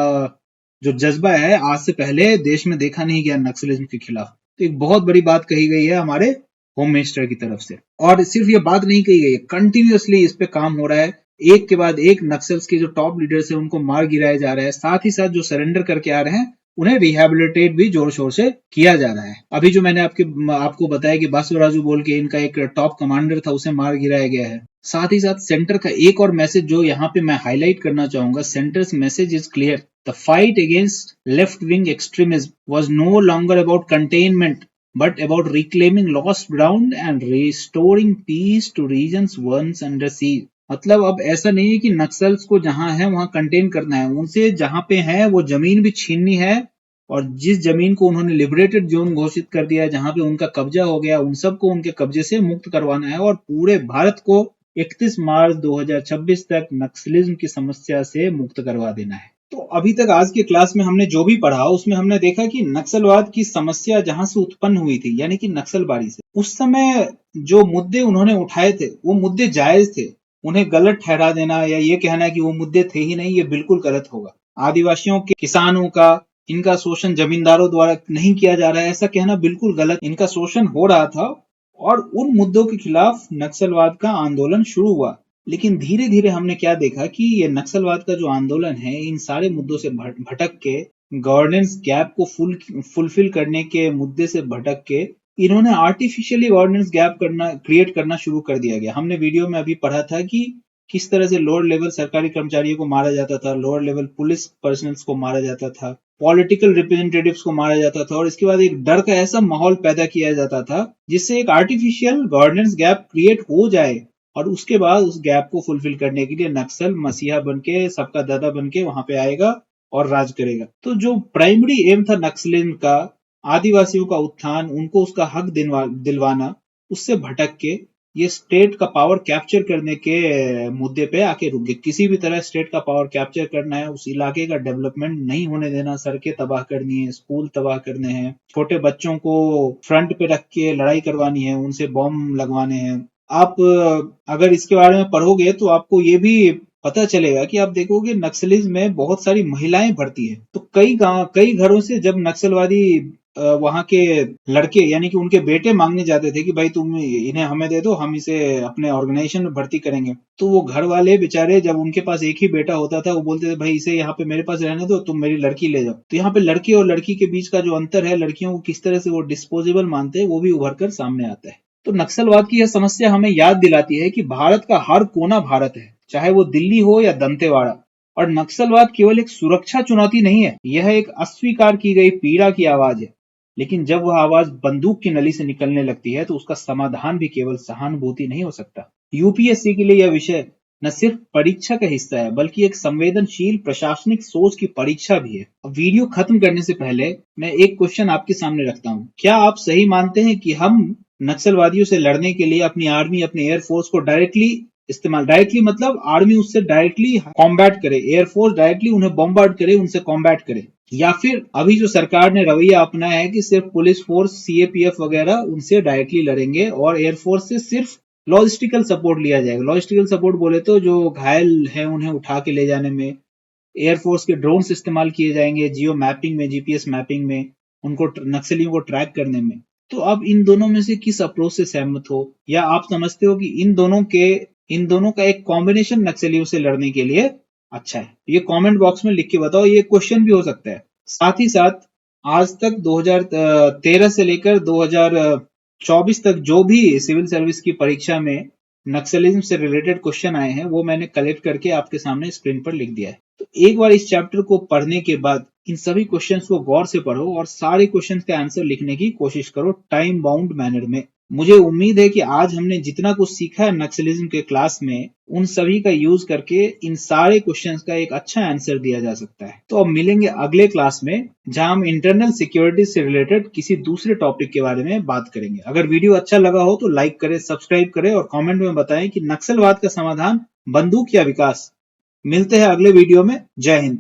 A: जो जज्बा है आज से पहले देश में देखा नहीं गया नक्सलिज्म के खिलाफ। तो एक बहुत बड़ी बात कही गई है हमारे होम मिनिस्टर की तरफ से। और सिर्फ ये बात नहीं कही गई है, कंटिन्यूअसली इस पे काम हो रहा है। एक के बाद एक नक्सल्स के जो टॉप लीडर्स है उनको मार गिराया जा रहा है, साथ ही साथ जो सरेंडर करके आ रहे हैं उन्हें रिहेबिलिटेट भी जोर शोर से किया जा रहा है। अभी जो मैंने आपको बताया कि बासवराजू बोल के इनका एक टॉप कमांडर था, उसे मार गिराया गया है। साथ ही साथ सेंटर का एक और मैसेज जो यहाँ पे मैं हाईलाइट करना चाहूंगा, centre's message is clear, the fight against left wing extremism was no longer about containment but about reclaiming lost ground and restoring peace to regions once under siege। मतलब अब ऐसा नहीं है कि नक्सल्स को जहां है वहां कंटेन करना है, उनसे जहां पे है वो जमीन भी छीननी है और जिस जमीन को उन्होंने लिबरेटेड जोन घोषित कर दिया है, जहां पे उनका कब्जा हो गया, उन सबको उनके कब्जे से मुक्त करवाना है और पूरे भारत को 31 मार्च 2026 तक नक्सलिज्म की समस्या से मुक्त करवा देना है। तो अभी तक आज के क्लास में हमने जो भी पढ़ा उसमें हमने देखा कि नक्सलवाद की समस्या जहां से उत्पन्न हुई थी यानी कि नक्सलबारी से, उस समय जो मुद्दे उन्होंने उठाए थे वो मुद्दे जायज थे। उन्हें गलत ठहरा देना या ये कहना कि वो मुद्दे थे ही नहीं, ये बिल्कुल गलत होगा। आदिवासियों के, किसानों का, इनका शोषण जमींदारों द्वारा नहीं किया जा रहा है ऐसा कहना बिल्कुल गलत। इनका शोषण हो रहा था और उन मुद्दों के खिलाफ नक्सलवाद का आंदोलन शुरू हुआ। लेकिन धीरे धीरे हमने क्या देखा कि ये नक्सलवाद का जो आंदोलन है इन सारे मुद्दों से भटक के, गवर्नेंस गैप को फुलफिल करने के मुद्दे से भटक के इन्होंने आर्टिफिशियली गवर्नेंस गैप क्रिएट करना शुरू कर दिया गया। हमने वीडियो में अभी पढ़ा था कि किस तरह से लोअर लेवल सरकारी कर्मचारियों को मारा जाता था, लोअर लेवल पुलिस पर्सनल्स को मारा जाता था, पॉलिटिकल रिप्रेजेंटेटिव्स को मारा जाता था और इसके बाद एक डर का ऐसा माहौल पैदा किया जाता था जिससे एक आर्टिफिशियल गवर्नेंस गैप क्रिएट हो जाए और उसके बाद उस गैप को फुलफिल करने के लिए नक्सल मसीहा बनके, सबका दादा बनके वहां पे आएगा और राज करेगा। तो जो प्राइमरी एम था नक्सलिज्म का, आदिवासियों का उत्थान, उनको उसका हक दिलवाना, उससे भटक के ये स्टेट का पावर कैप्चर करने के मुद्दे पे आके रुक गए। किसी भी तरह स्टेट का पावर कैप्चर करना है, उस इलाके का डेवलपमेंट नहीं होने देना, सड़कें तबाह करनी है, स्कूल तबाह करने हैं, छोटे बच्चों को फ्रंट पे रख के लड़ाई करवानी है, उनसे बॉम्ब लगवाने हैं। आप अगर इसके बारे में पढ़ोगे तो आपको ये भी पता चलेगा कि आप देखोगे नक्सलिज्म में बहुत सारी महिलाएं भर्ती है। तो कई घरों से जब नक्सलवादी वहां के लड़के यानी कि उनके बेटे मांगने जाते थे कि भाई तुम इन्हें हमें दे दो, हम इसे अपने ऑर्गेनाइजेशन में भर्ती करेंगे, तो वो घर वाले बेचारे जब उनके पास एक ही बेटा होता था वो बोलते थे भाई इसे यहाँ पे मेरे पास रहने दो, तुम मेरी लड़की ले जाओ। तो यहाँ पे लड़के और लड़की के बीच का जो अंतर है, लड़कियों को किस तरह से वो डिस्पोजेबल मानते हैं, वो भी उभर कर सामने आता है। तो नक्सलवाद की यह समस्या हमें याद दिलाती है कि भारत का हर कोना भारत है, चाहे वो दिल्ली हो या दंतेवाड़ा। और नक्सलवाद केवल एक सुरक्षा चुनौती नहीं है, यह एक अस्वीकार की गई पीड़ा की आवाज है। लेकिन जब वह आवाज बंदूक की नली से निकलने लगती है तो उसका समाधान भी केवल सहानुभूति नहीं हो सकता। यूपीएससी के लिए यह विषय न सिर्फ परीक्षा का हिस्सा है बल्कि एक संवेदनशील प्रशासनिक सोच की परीक्षा भी है। वीडियो खत्म करने से पहले मैं एक क्वेश्चन आपके सामने रखता हूँ। क्या आप सही मानते हैं कि हम नक्सलवादियों से लड़ने के लिए अपनी आर्मी, अपने एयरफोर्स को डायरेक्टली मतलब आर्मी उससे डायरेक्टली कॉम्बैट करे, एयरफोर्स डायरेक्टली उन्हें बॉम्बार्ड करे, उनसे कॉम्बैट करे, या फिर अभी जो सरकार ने रवैया अपनाया है कि सिर्फ पुलिस फोर्स, सीएपीएफ वगैरह उनसे डायरेक्टली लड़ेंगे और एयरफोर्स से सिर्फ लॉजिस्टिकल सपोर्ट लिया जाएगा। लॉजिस्टिकल सपोर्ट बोले तो जो घायल है उन्हें उठा के ले जाने में एयरफोर्स के ड्रोन्स इस्तेमाल किए जाएंगे, जियो मैपिंग में, जीपीएस मैपिंग में, उनको नक्सलियों को ट्रैक करने में। तो अब इन दोनों में से किस अप्रोच से सहमत हो, या आप समझते हो कि इन दोनों का एक कॉम्बिनेशन नक्सलियों से लड़ने के लिए अच्छा है? ये कमेंट बॉक्स में लिख के बताओ, ये क्वेश्चन भी हो सकता है। साथ ही साथ आज तक 2013 से लेकर 2024 तक जो भी सिविल सर्विस की परीक्षा में नक्सलिज्म से रिलेटेड क्वेश्चन आए हैं, वो मैंने कलेक्ट करके आपके सामने स्क्रीन पर लिख दिया है। तो एक बार इस चैप्टर को पढ़ने के बाद इन सभी क्वेश्चंस को गौर से पढ़ो और सारे क्वेश्चंस का आंसर लिखने की कोशिश करो टाइम बाउंड मैनर में। मुझे उम्मीद है कि आज हमने जितना कुछ सीखा है नक्सलिज्म के क्लास में, उन सभी का यूज करके इन सारे क्वेश्चंस का एक अच्छा आंसर दिया जा सकता है। तो अब मिलेंगे अगले क्लास में, जहां हम इंटरनल सिक्योरिटी से रिलेटेड किसी दूसरे टॉपिक के बारे में बात करेंगे। अगर वीडियो अच्छा लगा हो तो लाइक करें, सब्सक्राइब करें और कमेंट में बताएं कि नक्सलवाद का समाधान बंदूक या विकास। मिलते हैं अगले वीडियो में। जय हिंद।